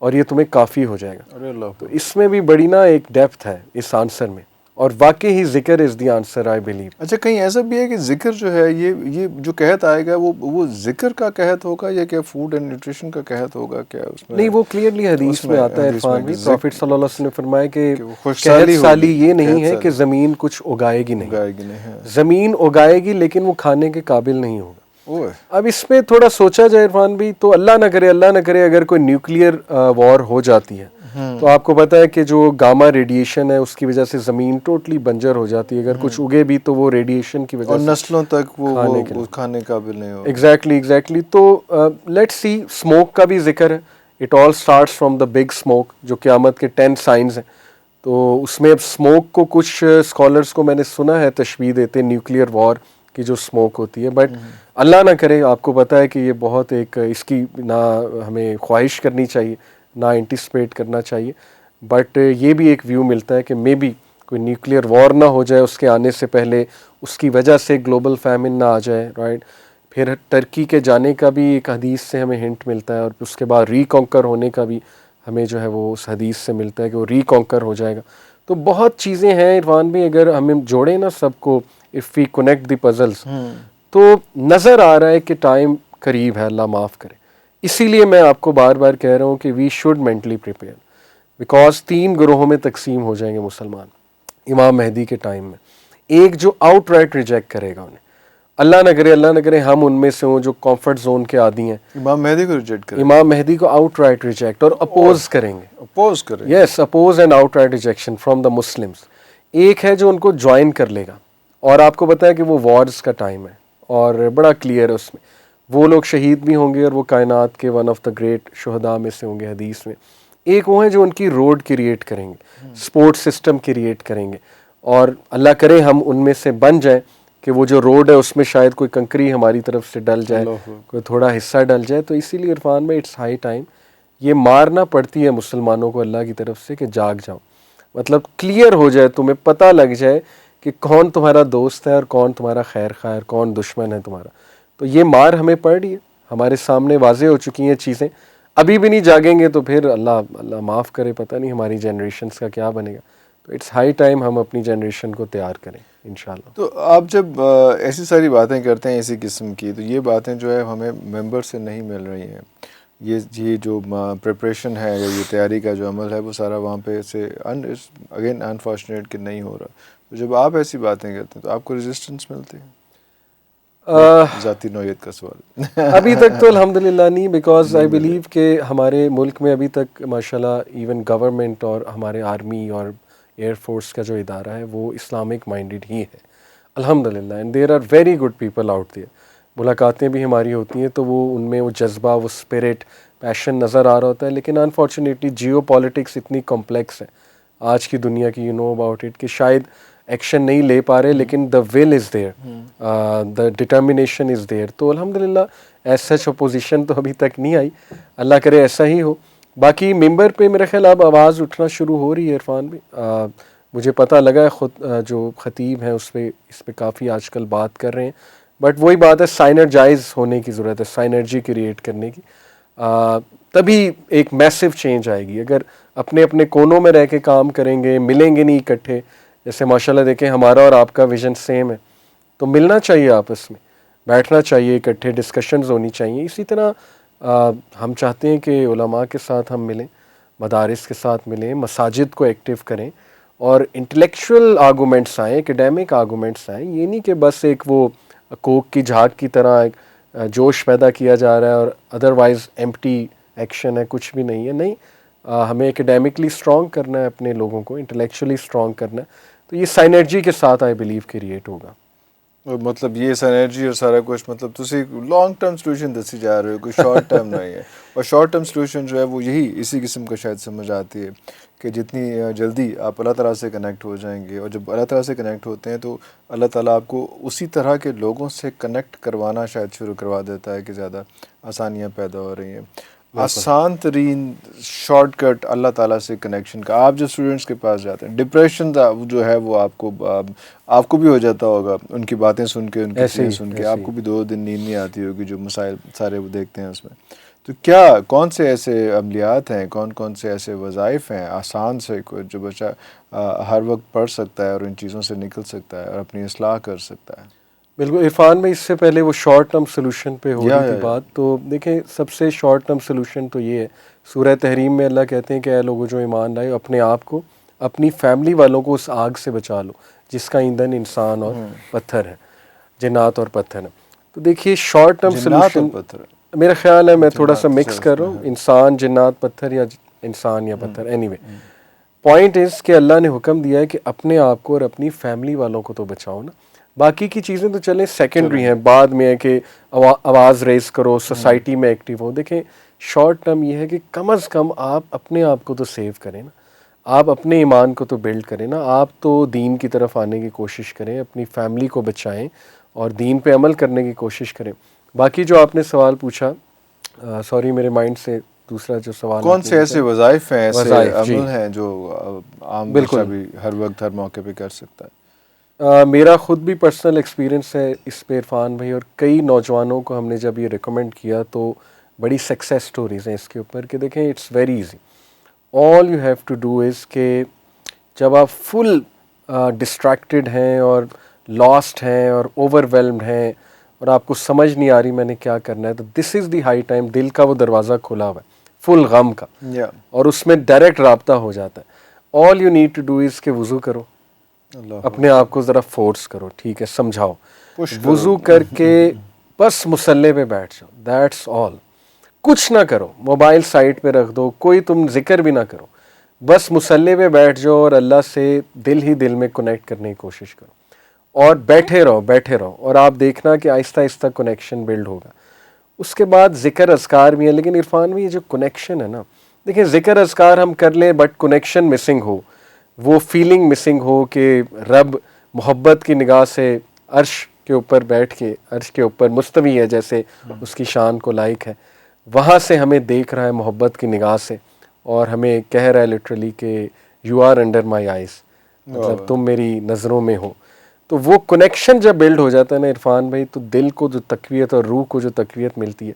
[SPEAKER 2] اور یہ تمہیں کافی ہو جائے گا. تو اس میں بھی بڑی نا ایک ڈیپتھ ہے اس آنسر میں, اور واقعی ہی ذکر از دی آنسر آئی بلیو.
[SPEAKER 1] اچھا, کہیں ایسا بھی ہے کہ ذکر جو ہے یہ جو قحط آئے گا وہ ذکر کا قحط ہوگا یا کیا فوڈ اینڈ نیوٹریشن کا قحط ہوگا, کیا اس میں؟
[SPEAKER 2] نہیں, وہ کلیئرلی حدیث میں آتا ہے عرفان بھی. پروفٹ صلی اللہ علیہ وسلم نے فرمایا کہ
[SPEAKER 1] خوشحالی
[SPEAKER 2] قحط سالی یہ نہیں ہے کہ زمین کچھ اگائے گی نہیں, زمین اگائے گی لیکن وہ کھانے کے قابل نہیں ہوگا. اب اس میں تھوڑا سوچا جائے عرفان بھی, تو اللہ نہ کرے اگر کوئی نیوکلیئر وار ہو جاتی ہے تو آپ کو پتا ہے کہ جو گاما ریڈیشن ہے اس کی وجہ سے زمین ٹوٹلی بنجر ہو جاتی ہے. اگر کچھ اگے بھی تو وہ ریڈیشن کی وجہ سے,
[SPEAKER 1] اور نسلوں تک وہ کھانے قابل نہیں ہوگا.
[SPEAKER 2] ایگزیکٹلی. تو لیٹس سی, اسموک کا بھی ذکر ہے. It all starts from the big smoke, جو قیامت کے 10 سائنز ہیں. تو اس میں اب اسموک کو کچھ اسکالرس کو میں نے سنا ہے تشبیہ دیتے نیوکلیئر وار کی جو اسموک ہوتی ہے, بٹ اللہ نہ کرے, آپ کو پتہ ہے کہ یہ بہت ایک اس کی نہ ہمیں خواہش کرنی چاہیے نہ انٹیسپیٹ کرنا چاہیے, بٹ یہ بھی ایک ویو ملتا ہے کہ مے بی کوئی نیوکلیئر وار نہ ہو جائے اس کے آنے سے پہلے, اس کی وجہ سے گلوبل فیمن نہ آ جائے, رائٹ. پھر ترکی کے جانے کا بھی ایک حدیث سے ہمیں ہنٹ ملتا ہے, اور اس کے بعد ری کانکر ہونے کا بھی ہمیں جو ہے وہ اس حدیث سے ملتا ہے کہ وہ ری کانکر ہو جائے گا. تو بہت چیزیں ہیں عرفان بھی, اگر ہمیں جوڑیں نا سب کو, if we connect the puzzles, تو نظر آ رہا ہے کہ ٹائم قریب ہے, اللہ معاف کرے. اسی لیے میں آپ کو بار بار کہہ رہا ہوں کہ we should mentally prepare, because 3 گروہوں میں تقسیم ہو جائیں گے مسلمان امام مہدی کے ٹائم میں. ایک جو آؤٹ رائٹ ریجیکٹ کرے گا انہیں, اللہ نہ کرے ہم ان میں سے ہوں جو کمفرٹ زون کے عادی ہیں,
[SPEAKER 1] امام مہدی کو ریجیکٹ کریں,
[SPEAKER 2] امام مہدی کو آؤٹ رائٹ ریجیکٹ اور اپوز کریں گے. Yes, oppose and outright rejection from the Muslims. ایک ہے جو ان کو جوائن کر لے گا, اور آپ کو بتایا کہ وہ وارز کا ٹائم ہے اور بڑا کلیئر ہے اس میں, وہ لوگ شہید بھی ہوں گے اور وہ کائنات کے ون آف دا گریٹ شہداء میں سے ہوں گے حدیث میں. ایک وہ ہیں جو ان کی روڈ کریٹ کریں گے, سپورٹ سسٹم کریٹ کریں گے, اور اللہ کرے ہم ان میں سے بن جائیں کہ وہ جو روڈ ہے اس میں شاید کوئی کنکری ہماری طرف سے ڈل جائے, کوئی تھوڑا حصہ ڈل جائے. تو اسی لیے عرفان میں اٹس ہائی ٹائم, یہ مارنا پڑتی ہے مسلمانوں کو اللہ کی طرف سے کہ جاگ جاؤ, مطلب کلیئر ہو جائے, تمہیں پتہ لگ جائے کہ کون تمہارا دوست ہے اور کون تمہارا خیر خواہ ہے, کون دشمن ہے تمہارا. تو یہ مار ہمیں پڑ رہی ہے, ہمارے سامنے واضح ہو چکی ہیں چیزیں. ابھی بھی نہیں جاگیں گے تو پھر اللہ معاف کرے, پتہ نہیں ہماری جنریشنز کا کیا بنے گا. تو اٹس ہائی ٹائم ہم اپنی جنریشن کو تیار کریں انشاءاللہ.
[SPEAKER 1] تو آپ جب ایسی ساری باتیں کرتے ہیں اسی قسم کی, تو یہ باتیں جو ہے ہمیں ممبر سے نہیں مل رہی ہیں. یہ جو پریپریشن ہے یا یہ تیاری کا جو عمل ہے وہ سارا وہاں پہ سے اگین انفارچونیٹ کہ نہیں ہو رہا. تو جب آپ ایسی باتیں کرتے ہیں تو آپ کو ریزسٹنس ملتی ہے؟ ذاتی نوعیت کا سوال.
[SPEAKER 2] ابھی تک تو الحمدللہ نہیں, بیکاز آئی بلیو کہ ہمارے ملک میں ابھی تک ماشاءاللہ ایون گورنمنٹ اور ہمارے آرمی اور ایئر فورس کا جو ادارہ ہے وہ اسلامک مائنڈیڈ ہی ہے الحمدللہ. And there are very good people out there. ملاقاتیں بھی ہماری ہوتی ہیں تو وہ ان میں وہ جذبہ, وہ اسپرٹ, پیشن نظر آ رہا ہوتا ہے. لیکن انفارچونیٹلی جیو پالیٹکس اتنی کمپلیکس ہے آج کی دنیا کی, یو نو اباؤٹ اٹ, کہ شاید ایکشن نہیں لے پا رہے, لیکن the will is there, the determination is there. تو الحمدللہ ایز سچ اپوزیشن تو ابھی تک نہیں آئی, اللہ کرے ایسا ہی ہو. باقی ممبر پہ میرے خیال اب آواز اٹھنا شروع ہو رہی ہے عرفان بھی. مجھے پتہ لگا ہے خود جو خطیب ہیں اس پہ کافی آج کل بات کر رہے ہیں, بٹ وہی بات ہے سائنرجائز ہونے کی ضرورت ہے, سائنرجی کریٹ کرنے کی, تبھی ایک میسو چینج آئے گی. اگر اپنے اپنے کونوں میں رہ کے کام کریں گے, ملیں گے نہیں اکٹھے, جیسے ماشاءاللہ دیکھیں ہمارا اور آپ کا ویژن سیم ہے تو ملنا چاہیے آپس میں, بیٹھنا چاہیے, اکٹھے ڈسکشنز ہونی چاہیے. اسی طرح ہم چاہتے ہیں کہ علماء کے ساتھ ہم ملیں, مدارس کے ساتھ ملیں, مساجد کو ایکٹیو کریں, اور انٹلیکچوئل آرگومنٹس آئیں, ایکڈیمک آرگومنٹس آئیں. یہ نہیں کہ بس ایک وہ کوک کی جھاگ کی طرح ایک جوش پیدا کیا جا رہا ہے اور ادروائز ایمپٹی ایکشن ہے, کچھ بھی نہیں ہے. نہیں, ہمیں ایکڈیمکلی اسٹرانگ کرنا ہے, اپنے لوگوں کو انٹلیکچولی اسٹرانگ کرنا ہے. تو یہ سائنرجی کے ساتھ آئی بلیو کریٹ ہوگا.
[SPEAKER 1] اور مطلب یہ سینرجی اور سارا کچھ مطلب تسی لانگ ٹرم سولوشن دسی جا رہے ہو, کوئی شارٹ ٹرم نہیں ہے. اور شارٹ ٹرم سولوشن جو ہے وہ یہی اسی قسم کا شاید سمجھ آتی ہے کہ جتنی جلدی آپ اللہ تعالیٰ سے کنیکٹ ہو جائیں گے, اور جب اللہ تعالیٰ سے کنیکٹ ہوتے ہیں تو اللہ تعالیٰ آپ کو اسی طرح کے لوگوں سے کنیکٹ کروانا شاید شروع کروا دیتا ہے کہ زیادہ آسانیاں پیدا ہو رہی ہیں. آسان ترین شارٹ کٹ اللہ تعالیٰ سے کنیکشن کا, آپ جو اسٹوڈنٹس کے پاس جاتے ہیں, ڈپریشن جو ہے وہ آپ کو بھی ہو جاتا ہوگا ان کی باتیں سن کے, ان کی چیزیں سن کے, آپ کو بھی 2 دن نیند نہیں آتی ہوگی جو مسائل سارے وہ دیکھتے ہیں اس میں. تو کون سے ایسے عملیات ہیں, کون سے ایسے وظائف ہیں آسان سے جو بچہ ہر وقت پڑھ سکتا ہے اور ان چیزوں سے نکل سکتا ہے اور اپنی اصلاح کر سکتا ہے؟
[SPEAKER 2] بالکل عرفان میں اس سے پہلے وہ شارٹ ٹرم سلوشن پہ ہو رہی تھی بات, تو دیکھیں سب سے شارٹ ٹرم سلوشن تو یہ ہے, سورہ تحریم میں اللہ کہتے ہیں کہ اے لوگوں جو ایمان لائے, اپنے آپ کو, اپنی فیملی والوں کو اس آگ سے بچا لو جس کا ایندھن انسان اور پتھر ہے, جنات اور پتھر ہے. تو دیکھیے شارٹ ٹرم سلوشن میرا خیال ہے, میں تھوڑا سا مکس کر رہا ہوں, انسان جنات پتھر یا انسان یا پتھر, اینی وے پوائنٹ از کہ اللہ نے حکم دیا ہے کہ اپنے آپ کو اور اپنی فیملی والوں کو تو بچاؤ نا. باقی کی چیزیں تو چلیں سیکنڈری ہیں, بعد میں ہے کہ آواز ریز کرو, سوسائٹی میں ایکٹیو ہو. دیکھیں شارٹ ٹرم یہ ہے کہ کم از کم آپ اپنے آپ کو تو سیو کریں نا, آپ اپنے ایمان کو تو بلڈ کریں نا, آپ تو دین کی طرف آنے کی کوشش کریں, اپنی فیملی کو بچائیں اور دین پہ عمل کرنے کی کوشش کریں. باقی جو آپ نے سوال پوچھا, سوری میرے مائنڈ سے دوسرا جو سوال,
[SPEAKER 1] کون سے ایسے وظائف ہیں, ایسے عمل ہیں جو عام بچہ بھی ہر وقت ہر موقع پہ کر سکتا ہے؟
[SPEAKER 2] میرا خود بھی پرسنل ایکسپیرینس ہے اس پہ عرفان بھائی, اور کئی نوجوانوں کو ہم نے جب یہ ریکمینڈ کیا تو بڑی سکسیس سٹوریز ہیں اس کے اوپر کہ دیکھیں it's very easy. All you have to do is کہ جب آپ فل ڈسٹریکٹڈ ہیں اور لاسٹ ہیں اور اوور ویلمڈ ہیں اور آپ کو سمجھ نہیں آ رہی میں نے کیا کرنا ہے, تو this is the high time, دل کا وہ دروازہ کھلا ہوا ہے فل غم کا, اور اس میں ڈائریکٹ رابطہ ہو جاتا ہے. All you need to do is کہ وضو کرو, اپنے آپ کو ذرا فورس کرو, ٹھیک ہے, سمجھاؤ, وضو کر کے بس مصلے پہ بیٹھ جاؤ, دیٹس آل. کچھ نہ کرو, موبائل سائٹ پہ رکھ دو, کوئی تم ذکر بھی نہ کرو, بس مصلے پہ بیٹھ جاؤ اور اللہ سے دل ہی دل میں کنیکٹ کرنے کی کوشش کرو, اور بیٹھے رہو, اور آپ دیکھنا کہ آہستہ آہستہ کنیکشن بلڈ ہوگا. اس کے بعد ذکر اذکار بھی ہیں, لیکن عرفان میں یہ جو کنیکشن ہے نا, دیکھیں ذکر اذکار ہم کر لیں بٹ کنیکشن مسنگ ہو, وہ فیلنگ مسنگ ہو کہ رب محبت کی نگاہ سے عرش کے اوپر بیٹھ کے, عرش کے اوپر مستوی ہے جیسے اس کی شان کو لائق ہے, وہاں سے ہمیں دیکھ رہا ہے محبت کی نگاہ سے, اور ہمیں کہہ رہا ہے لٹرلی کہ you are under my eyes, مطلب تم میری نظروں میں ہو. تو وہ کنیکشن جب بلڈ ہو جاتا ہے نا عرفان بھائی, تو دل کو جو تقویت اور روح کو جو تقویت ملتی ہے,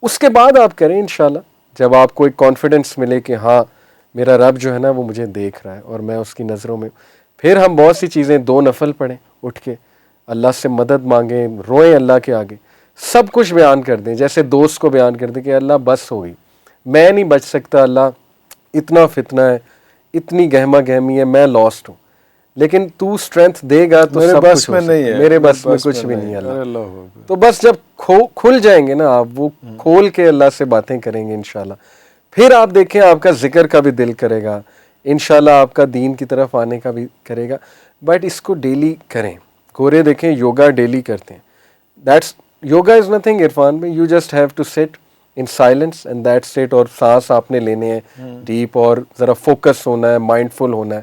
[SPEAKER 2] اس کے بعد آپ کریں انشاءاللہ, جب آپ کو ایک کانفیڈنس ملے کہ ہاں میرا رب جو ہے نا وہ مجھے دیکھ رہا ہے اور میں اس کی نظروں میں, پھر ہم بہت سی چیزیں 2 نفل پڑھیں اٹھ کے, اللہ سے مدد مانگیں, روئیں اللہ کے آگے, سب کچھ بیان کر دیں, جیسے دوست کو بیان کر دیں کہ اللہ بس ہو گئی, میں نہیں بچ سکتا, اللہ اتنا فتنہ ہے, اتنی گہما گہمی ہے, میں لاسٹ ہوں, لیکن تو اسٹرینتھ دے گا تو سب کچھ ہو سکتا ہے, میرے بس میں کچھ بھی نہیں ہے اللہ. تو بس جب کھل جائیں گے نا آپ, وہ کھول کے اللہ سے باتیں کریں گے انشاءاللہ, پھر آپ دیکھیں آپ کا ذکر کا بھی دل کرے گا, انشاءاللہ آپ کا دین کی طرف آنے کا بھی کرے گا. بٹ اس کو ڈیلی کریں. گورے دیکھیں یوگا ڈیلی کرتے ہیں, دیٹس یوگا از نتھنگ عرفان میں, you just have to sit in silence and that's it, اور سانس آپ نے لینے ہیں ڈیپ, اور ذرا فوکس ہونا ہے, مائنڈ فل ہونا ہے.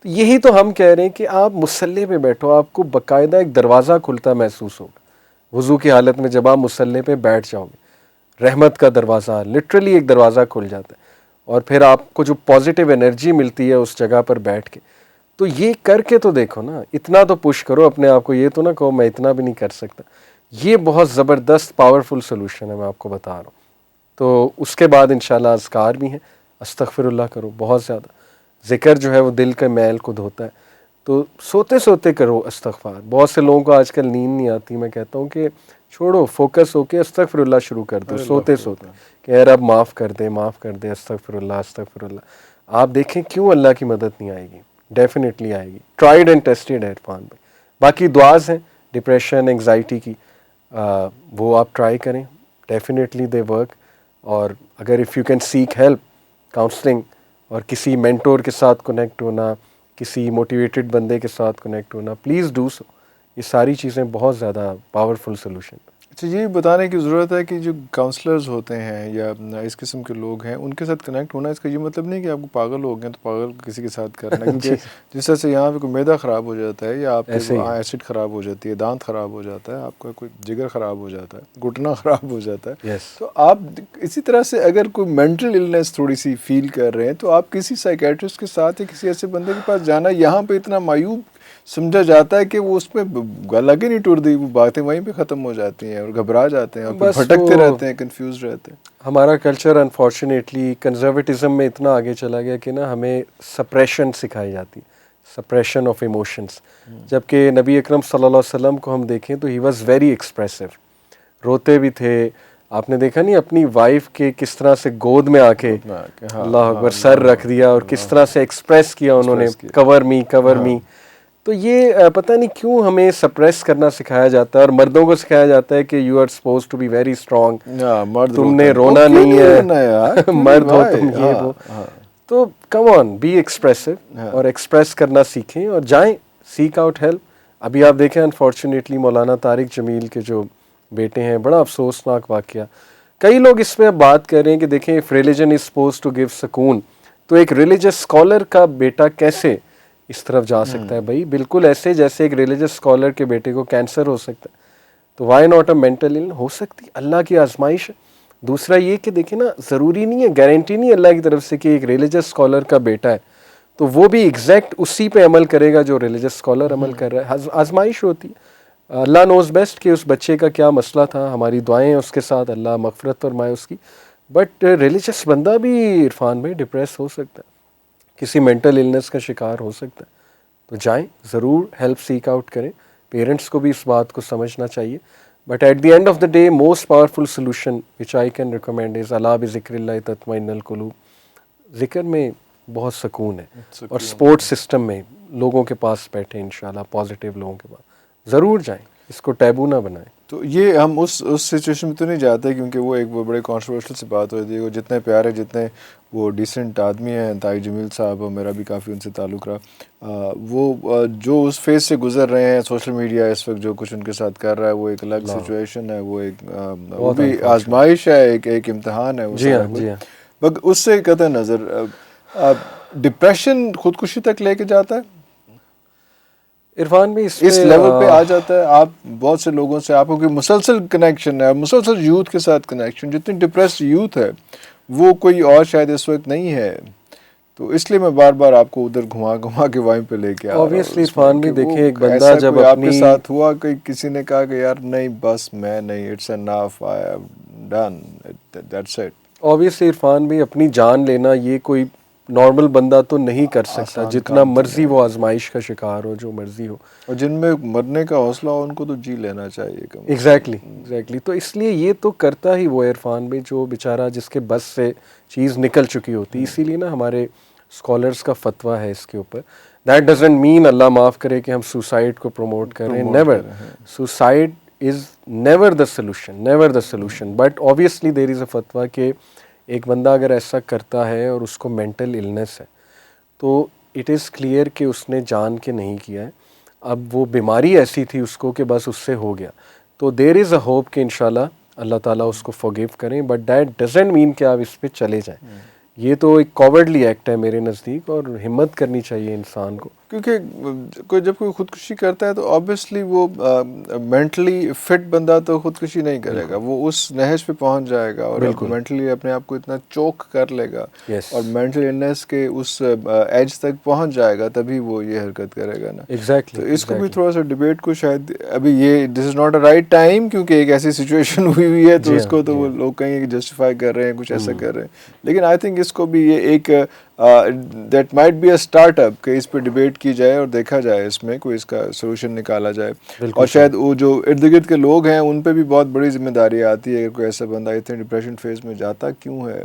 [SPEAKER 2] تو یہی تو ہم کہہ رہے ہیں کہ آپ مصلے پہ بیٹھو, آپ کو باقاعدہ ایک دروازہ کھلتا محسوس ہوگا وضو کی حالت میں, جب آپ مصلے پہ بیٹھ جاؤ گے رحمت کا دروازہ, لٹرلی ایک دروازہ کھل جاتا ہے, اور پھر آپ کو جو پازیٹیو انرجی ملتی ہے اس جگہ پر بیٹھ کے. تو یہ کر کے تو دیکھو نا, اتنا تو پش کرو اپنے آپ کو, یہ تو نہ کہو میں اتنا بھی نہیں کر سکتا. یہ بہت زبردست پاورفل سولوشن ہے, میں آپ کو بتا رہا ہوں. تو اس کے بعد انشاءاللہ اذکار بھی ہیں, استغفر اللہ کرو بہت زیادہ, ذکر جو ہے وہ دل کے میل کو دھوتا ہے. تو سوتے سوتے کرو استغفار. بہت سے لوگوں کو آج کل نیند نہیں آتی. میں کہتا ہوں کہ چھوڑو, فوکس ہو کے استغفر اللہ شروع کر دو سوتے سوتے کہ اے رب معاف کر دے, معاف کر دے, استغفر اللہ استغفر اللہ. آپ دیکھیں کیوں اللہ کی مدد نہیں آئے گی, ڈیفینیٹلی آئے گی. ٹرائیڈ اینڈ ٹیسٹڈ ہے عرفان بھائی. باقی دعاز ہیں ڈپریشن انگزائٹی کی, وہ آپ ٹرائی کریں, ڈیفینیٹلی دے ورک. اور اگر if you can seek help, counselling اور کسی مینٹور کے ساتھ کنیکٹ ہونا, کسی موٹیویٹڈ بندے کے ساتھ کنیکٹ ہونا, پلیز ڈو سو. یہ ساری چیزیں بہت زیادہ پاورفل سلوشن.
[SPEAKER 1] اچھا, یہ بتانے کی ضرورت ہے کہ جو کاؤنسلرز ہوتے ہیں یا اس قسم کے لوگ ہیں ان کے ساتھ کنیکٹ ہونا, اس کا یہ مطلب نہیں کہ آپ کو پاگل ہو گئے تو پاگل کسی کے ساتھ کرنا, کیونکہ جس طرح سے یہاں پہ کوئی معدہ خراب ہو جاتا ہے یا آپ کے ایسڈ خراب ہو جاتی ہے, دانت خراب ہو جاتا ہے, آپ کا کوئی جگر خراب ہو جاتا ہے, گھٹنا خراب ہو جاتا ہے, تو آپ اسی طرح سے اگر کوئی مینٹل النیس تھوڑی سی فیل کر رہے ہیں تو آپ کسی سائیکیٹرسٹ کے ساتھ یا کسی ایسے بندے کے پاس جانا یہاں پہ اتنا معیوب سمجھا جاتا ہے کہ وہ اس پہ گلا کے نہیں ٹوٹتی, وہ باتیں وہیں پہ ختم ہو جاتی ہیں اور گھبرا جاتے ہیں اور بھٹکتے رہتے ہیں, کنفیوز رہتے ہیں.
[SPEAKER 2] ہمارا کلچر انفارچونیٹلی کنزرویٹزم میں اتنا آگے چلا گیا کہ نا ہمیں سپریشن سکھائی جاتی, سپریشن آف ایموشنس. جبکہ نبی اکرم صلی اللہ علیہ وسلم کو ہم دیکھیں تو ہی واز ویری ایکسپریسو, روتے بھی تھے. آپ نے دیکھا نہیں اپنی وائف کے کس طرح سے گود میں آ کے اللہ اکبر سر رکھ دیا اور کس طرح سے ایکسپریس کیا انہوں نے, کور می کور می. تو یہ پتہ نہیں کیوں ہمیں سپریس کرنا سکھایا جاتا ہے, اور مردوں کو سکھایا جاتا ہے کہ you are supposed to be very strong, تم نے رونا نہیں ہے, مرد ہو تم, یہ وہ. تو کم آن بی ایکسپریسو اور ایکسپریس کرنا سیکھیں اور جائیں سیک آؤٹ ہیلپ. ابھی آپ دیکھیں انفارچونیٹلی مولانا طارق جمیل کے جو بیٹے ہیں, بڑا افسوسناک واقعہ. کئی لوگ اس میں بات کر رہے ہیں کہ دیکھیں if religion is supposed to give سکون, تو ایک ریلیجس اسکالر کا بیٹا کیسے اس طرف جا سکتا ہے؟ بھائی بالکل ایسے جیسے ایک ریلیجس اسکالر کے بیٹے کو کینسر ہو سکتا ہے, تو why not a mental illness ہو سکتی, اللہ کی آزمائش ہے. دوسرا یہ کہ دیکھیں نا, ضروری نہیں ہے, گارنٹی نہیں ہے اللہ کی طرف سے کہ ایک ریلیجس اسکالر کا بیٹا ہے تو وہ بھی ایگزیکٹ اسی پہ عمل کرے گا جو ریلیجس اسکالر عمل کر رہا ہے. آزمائش ہوتی ہے. اللہ نوز بیسٹ کہ اس بچے کا کیا مسئلہ تھا, ہماری دعائیں ہیں اس کے ساتھ, اللہ مغفرت فرمائے اس کی. بٹ ریلیجس بندہ بھی عرفان بھائی ڈپریس ہو سکتا ہے, کسی مینٹل النس کا شکار ہو سکتا ہے. تو جائیں ضرور ہیلپ سیک آؤٹ کریں. پیرنٹس کو بھی اس بات کو سمجھنا چاہیے. But at the end of the day most powerful solution which I can recommend is الا بذکر اللہ تطمئن القلوب. ذکر میں بہت سکون ہے, اور سپورٹ سسٹم میں لوگوں کے پاس بیٹھیں, انشاءاللہ پازیٹیو لوگوں کے پاس ضرور جائیں, اس کو ٹیبو نہ بنائیں.
[SPEAKER 1] تو یہ ہم اس سچویشن میں تو نہیں جاتے کیونکہ وہ ایک بڑے کانٹروورشل سی بات ہوتی ہے. وہ جتنے پیارے, جتنے وہ ڈیسنٹ آدمی ہیں, طارق جمیل صاحب, میرا بھی کافی ان سے تعلق رہا, وہ جو اس فیز سے گزر رہے ہیں, سوشل میڈیا اس وقت جو کچھ ان کے ساتھ کر رہا ہے وہ ایک الگ سچویشن ہے, وہ ایک وہ بھی آزمائش ہے, ایک امتحان ہے.
[SPEAKER 2] جی ہاں, جی ہاں.
[SPEAKER 1] مگر اس سے قطع نظر ڈپریشن خودکشی تک لے کے جاتا ہے
[SPEAKER 2] عرفان بھی
[SPEAKER 1] اس لیول پہ آ جاتا ہے. آپ بہت سے لوگوں سے آپ کو کوئی مسلسل کنیکشن ہے, مسلسل یوتھ کے ساتھ کنیکشن, جتنی ڈپریسڈ یوتھ ہے وہ کوئی اور شاید اس وقت نہیں ہے. تو اس لیے میں بار بار آپ کو ادھر گھما کے وہیں پہ لے کے آ رہا ہوں.
[SPEAKER 2] اوبویسلی عرفان بھی دیکھیں ایک بندہ جب
[SPEAKER 1] آپ کے ساتھ ہوا کہ کسی نے کہا کہ یار نہیں بس میں نہیں, it's enough, I have done, that's it.
[SPEAKER 2] Obviously Irfan بھی اپنی جان لینا یہ کوئی نارمل بندہ تو نہیں کر سکتا, جتنا مرضی وہ آزمائش کا شکار ہو, جو مرضی ہو.
[SPEAKER 1] اور جن میں مرنے کا حوصلہ ہو ان کو تو جی لینا چاہیے.
[SPEAKER 2] ایگزیکٹلی. تو اس لیے یہ تو کرتا ہی وہ عرفان بھی جو بیچارہ جس کے بس سے چیز نکل چکی ہوتی. اسی لیے نا ہمارے اسکالرس کا فتویٰ ہے اس کے اوپر. دیٹ ڈزنٹ مین اللہ معاف کرے کہ ہم سوسائڈ کو پروموٹ کریں. Never, suicide is never the solution, never the solution. But obviously there is a فتویٰ کہ ایک بندہ اگر ایسا کرتا ہے اور اس کو مینٹل النس ہے تو اٹ از کلیئر کہ اس نے جان کے نہیں کیا ہے. اب وہ بیماری ایسی تھی اس کو کہ بس اس سے ہو گیا. تو دیر از اے ہوپ کہ انشاءاللہ اللہ تعالیٰ اس کو فورگیو کریں. بٹ دیٹ ڈزنٹ مین کہ آپ اس پہ چلے جائیں. یہ تو ایک کاورڈلی ایکٹ ہے میرے نزدیک, اور ہمت کرنی چاہیے انسان کو.
[SPEAKER 1] کیونکہ جب کوئی خودکشی کرتا ہے تو آبویسلی وہ مینٹلی فٹ بندہ تو خودکشی نہیں کرے گا, وہ اس نہج پہ پہنچ جائے گا اور مینٹلی اپنے آپ کو اتنا چوک کر لے گا اور مینٹل النس کے اس ایج تک پہنچ جائے گا, تبھی وہ یہ حرکت کرے گا نا.
[SPEAKER 2] ایگزیکٹلی.
[SPEAKER 1] تو اس کو بھی تھوڑا سا ڈبیٹ کو شاید ابھی یہ this is not a right time, کیونکہ ایک ایسی سچویشن ہوئی ہے تو اس کو تو وہ لوگ کہیں کہ جسٹیفائی کر رہے ہیں, کچھ ایسا کر رہے ہیں. لیکن آئی تھنک اس کو بھی یہ ایک that might be a start up کہ اس پہ ڈبیٹ کی جائے اور دیکھا جائے اس میں کوئی اس کا سولوشن نکالا جائے. اور شاید وہ جو ارد گرد کے لوگ ہیں ان پہ بھی بہت بڑی ذمہ داری آتی ہے. اگر کوئی ایسا بندہ اتنے ڈپریشن فیز میں جاتا کیوں ہے,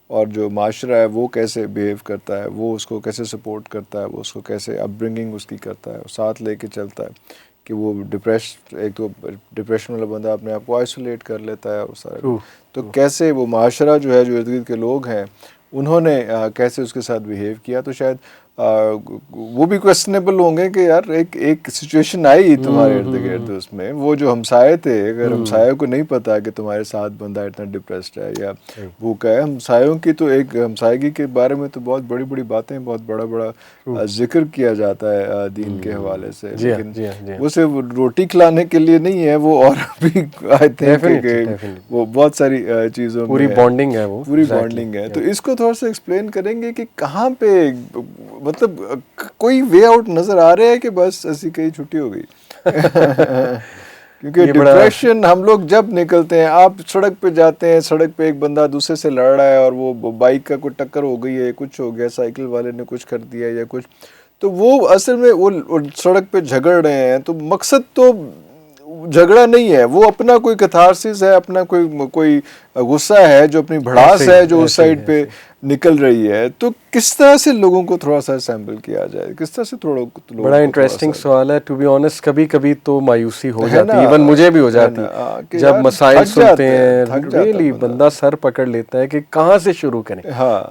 [SPEAKER 1] اور جو معاشرہ ہے وہ کیسے بیہیو کرتا ہے, وہ اس کو کیسے سپورٹ کرتا ہے, وہ اس کو کیسے اپ برنگنگ اس کی کرتا ہے, ساتھ لے کے چلتا ہے کہ وہ ایک تو ڈپریشن والا بندہ اپنے آپ کو آئسولیٹ کر لیتا ہے اور سارا. تو کیسے وہ معاشرہ جو ہے, جو ارد گرد کے لوگ ہیں, انہوں نے کیسے اس کے ساتھ بیہیو کیا. تو شاید وہ بھی کویسچنیبل ہوں گے کہ یار ایک سچویشن آئی تمہارے ارد گرد, اس میں وہ جو ہمسائے تھے, اگر ہمسایوں کو نہیں پتا کہ تمہارے ساتھ بندہ اتنا ڈپریسڈ ہے یا بھوکا ہے. ہمسایوں کی تو ایک ہمسائیگی کے بارے میں تو بہت بڑی بڑی باتیں, بہت بڑا بڑا ذکر کیا جاتا ہے دین کے حوالے سے, لیکن وہ صرف روٹی کھلانے کے لیے نہیں ہے, وہ اور بھی آئی تھنک کہ وہ بہت ساری چیزوں
[SPEAKER 2] پوری بانڈنگ ہے, وہ
[SPEAKER 1] پوری بانڈنگ ہے. تو اس کو تھوڑا سا ایکسپلین کریں گے کہ کہاں پہ مطلب کوئی وے آؤٹ نظر آ رہا ہے کہ بس ایسی کہیں چھٹی ہو گئی. کیونکہ ڈپریشن ہم لوگ جب نکلتے ہیں, آپ سڑک پہ جاتے ہیں, سڑک پہ ایک بندہ دوسرے سے لڑ رہا ہے اور وہ بائک کا کوئی ٹکر ہو گئی ہے, کچھ ہو گیا, سائیکل والے نے کچھ کر دیا یا کچھ, تو وہ اصل میں وہ سڑک پہ جھگڑ رہے ہیں. تو مقصد تو جھگڑا نہیں ہے, وہ اپنا کوئی کتھارسس ہے, اپنا کوئی غصہ ہے, جو اپنی بھڑاس ہے جو اس سائڈ پہ نکل رہی ہے. تو کس طرح سے لوگوں کو تھوڑا سا سیمپل کیا جائے, کس طرح سے
[SPEAKER 2] بڑا انٹرسٹنگ سوال ہے. ٹو بی آنیسٹ کبھی کبھی تو مایوسی ہو جاتی ہے, ایون مجھے بھی ہو جاتی ہے جب مسائل سنتے ہیں. ریئلی بندہ سر پکڑ لیتا ہے کہ کہاں سے شروع کریں,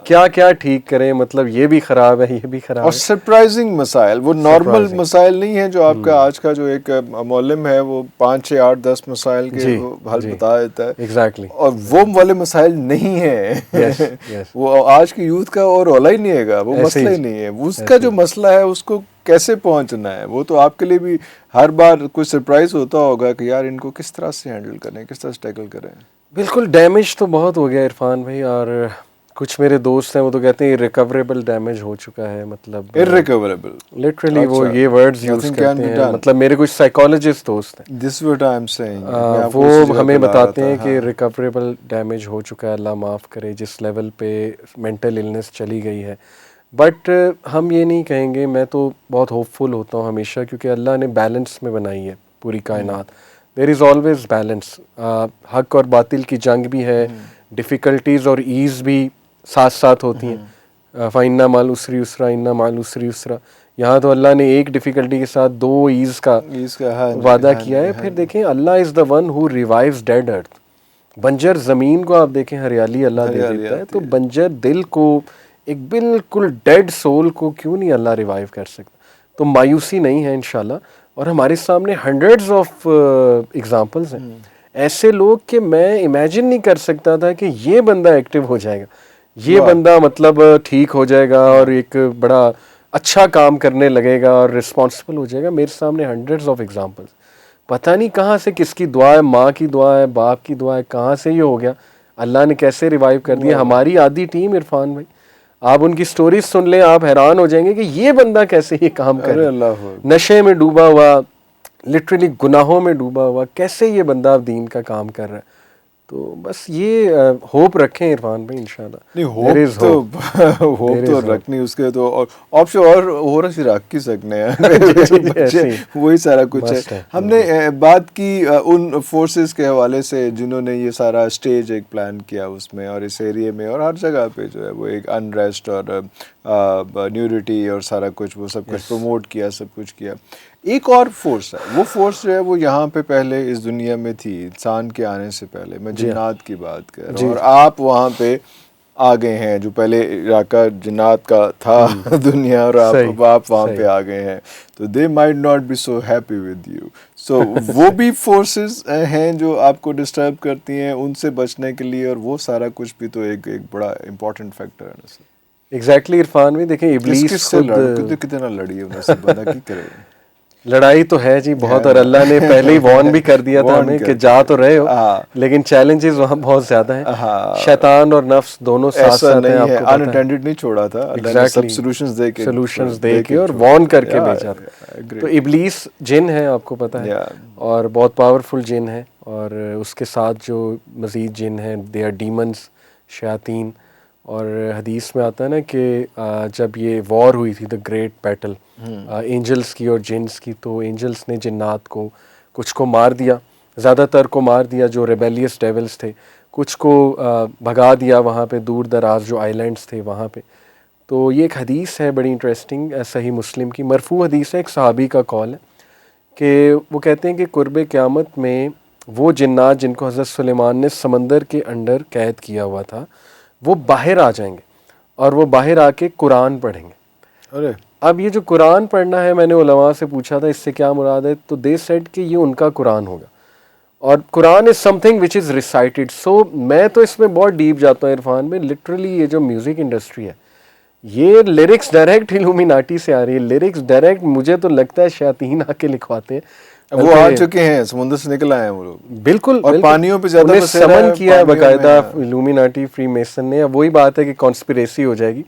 [SPEAKER 2] کیا کیا ٹھیک کریں, مطلب یہ بھی خراب ہے, یہ بھی خراب ہے.
[SPEAKER 1] اور سرپرائزنگ مسائل, وہ نارمل مسائل نہیں ہیں جو آپ کا آج کا جو ایک معلم ہے وہ 5 6 8 10 مسائل کے حل بتا دیتا ہے.
[SPEAKER 2] ایگزیکٹلی.
[SPEAKER 1] اور وہ والے مسائل نہیں ہیں, وہ آج کی یوتھ کا اور رولا ہی نہیں ہے گا, وہ مسئلہ ہی نہیں ہے. اس کا جو مسئلہ ہے اس کو کیسے پہنچنا ہے, وہ تو آپ کے لیے بھی ہر بار کوئی سرپرائز ہوتا ہوگا کہ یار ان کو کس طرح سے ہینڈل کریں, کس طرح سے ٹیکل کریں.
[SPEAKER 2] بالکل ڈیمیج تو بہت ہو گیا عرفان بھائی, اور کچھ میرے دوست ہیں وہ تو کہتے ہیں ریکوریبل ڈیمیج ہو چکا ہے. مطلب
[SPEAKER 1] irrecoverable,
[SPEAKER 2] لٹرلی وہ یہ ورڈز یوز کرتے ہیں. مطلب میرے کچھ سائیکالوجسٹ دوست ہیں,
[SPEAKER 1] This is what I'm saying.
[SPEAKER 2] وہ ہمیں بتاتے ہیں کہ ریکوریبل ڈیمیج ہو چکا ہے, اللہ معاف کرے, جس لیول پہ مینٹل النس چلی گئی ہے. بٹ ہم یہ نہیں کہیں گے, میں تو بہت ہوپ فل ہوتا ہوں ہمیشہ, کیونکہ اللہ نے بیلنس میں بنائی ہے پوری کائنات. دیر از آلویز بیلنس. حق اور باطل کی جنگ بھی ہے, ڈیفیکلٹیز اور ایز بھی ساتھ ساتھ ہوتی ہیں. فَإِنَّ مَعَ الْعُسْرِ يُسْرًا إِنَّ مَعَ الْعُسْرِ يُسْرًا. یہاں تو اللہ نے ایک ڈیفیکلٹی کے ساتھ 2 ایز کا وعدہ کیا ہے. پھر دیکھیں اللہ از the one who ریوائیوز dead earth. بنجر زمین کو آپ دیکھیں ہریالی اللہ دے دیتا ہے, تو بنجر دل کو, ایک بالکل ڈیڈ سول کو کیوں نہیں اللہ ریوائیو کر سکتا. تو مایوسی نہیں ہے انشاءاللہ. اور ہمارے سامنے ہنڈریڈز آف ایگزامپلز ہیں, ایسے لوگ کہ میں امیجن نہیں کر سکتا تھا کہ یہ بندہ ایکٹیو ہو جائے گا, یہ بندہ مطلب ٹھیک ہو جائے گا اور ایک بڑا اچھا کام کرنے لگے گا اور رسپانسبل ہو جائے گا. میرے سامنے ہنڈریڈز آف ایگزامپلز. پتہ نہیں کہاں سے, کس کی دعا ہے, ماں کی دعا ہے, باپ کی دعا ہے, کہاں سے یہ ہو گیا, اللہ نے کیسے ریوائیو کر دیا. ہماری آدھی ٹیم عرفان بھائی, آپ ان کی سٹوریز سن لیں, آپ حیران ہو جائیں گے کہ یہ بندہ کیسے یہ کام کر رہا ہے, نشے میں ڈوبا ہوا, لٹرلی گناہوں میں ڈوبا ہوا, کیسے یہ بندہ دین کا کام کر رہا ہے. تو بس یہ ہوپ رکھیں عرفان بھائی انشاءاللہ.
[SPEAKER 1] نہیں ہوپ تو رکھنی, اس کے تو آپشن اور اسی رکھ ہی سکنے ہیں, وہی سارا کچھ ہے. ہم نے بات کی ان فورسز کے حوالے سے جنہوں نے یہ سارا اسٹیج ایک پلان کیا اس میں, اور اس ایریے میں اور ہر جگہ پہ جو ہے وہ ایک انریسٹ اور نیوڈیٹی اور سارا کچھ وہ سب کچھ پروموٹ کیا, سب کچھ کیا. ایک اور فورس ہے, وہ فورس جو ہے وہ یہاں پہ پہلے اس دنیا میں تھی انسان کے آنے سے پہلے. میں جنات کی بات کر رہا ہوں, اور آپ وہاں پہ آ گئے ہیں, جو پہلے علاقہ جنات کا تھا دنیا, اور آپ وہاں پہ آ گئے ہیں. تو they might not be so happy with you. So وہ بھی فورسز ہیں جو آپ کو ڈسٹرب کرتی ہیں, ان سے بچنے کے لیے, اور وہ سارا کچھ بھی تو ایک بڑا امپورٹنٹ فیکٹر ہے نا.
[SPEAKER 2] ایگزیکٹلی عرفان بھی دیکھیں, ابلیس
[SPEAKER 1] کتنا لڑی ہے انہیں سے, بندہ کی کرے.
[SPEAKER 2] لڑائی تو ہے جی بہت, اور اللہ نے پہلے ہی وارن بھی کر دیا تھا ہمیں کہ جا تو رہے ہو, لیکن چیلنجز وہاں بہت زیادہ ہیں. شیطان اور نفس دونوں ساتھ ساتھ ہیں, آپ کو پتہ ہے,
[SPEAKER 1] انٹینڈڈ نہیں چھوڑا تھا, اللہ نے سب
[SPEAKER 2] سولوشنز دے کے اور وارن کر کے بھیجا تھا. تو ابلیس جن ہے, آپ کو پتہ ہے, اور بہت پاورفل جن ہے, اور اس کے ساتھ جو مزید جن ہیں دے آر ڈیمنز, شیاطین, اور حدیث میں آتا ہے نا کہ جب یہ وار ہوئی تھی دا گریٹ بیٹل اینجلس کی اور جنس کی، تو اینجلس نے جنات کو کچھ کو مار دیا، زیادہ تر کو مار دیا جو ریبیلیس ڈیولز تھے، کچھ کو بھگا دیا وہاں پہ دور دراز جو آئی لینڈس تھے وہاں پہ. تو یہ ایک حدیث ہے بڑی انٹرسٹنگ، صحیح مسلم کی مرفوع حدیث ہے، ایک صحابی کا قول ہے کہ وہ کہتے ہیں کہ قرب قیامت میں وہ جنات جن کو حضرت سلیمان نے سمندر کے انڈر قید کیا ہوا تھا وہ باہر آ جائیں گے اور وہ باہر آ کے قرآن پڑھیں گے.
[SPEAKER 1] ارے
[SPEAKER 2] اب یہ جو قرآن پڑھنا ہے، میں نے علماء سے پوچھا تھا اس سے کیا مراد ہے، تو دے سیڈ کہ یہ ان کا قرآن ہوگا، اور قرآن از some thing which is recited. سو میں تو اس میں بہت ڈیپ جاتا ہوں عرفان میں. لٹرلی یہ جو میوزک انڈسٹری ہے، یہ لیرکس ڈائریکٹ الومیناٹی سے آ رہی ہے، لیرکس ڈائریکٹ مجھے تو لگتا ہے شیاطین آ کے لکھواتے ہیں.
[SPEAKER 1] وہ آ چکے ہیں، سمندر سے نکل آئے ہیں وہ لوگ،
[SPEAKER 2] بالکل،
[SPEAKER 1] اور پانیوں پہ زیادہ
[SPEAKER 2] سمن کیا ہے باقاعدہ الومیناٹی فری میسن نے. اب وہی بات ہے کہ کانسپریسی ہو جائے گی،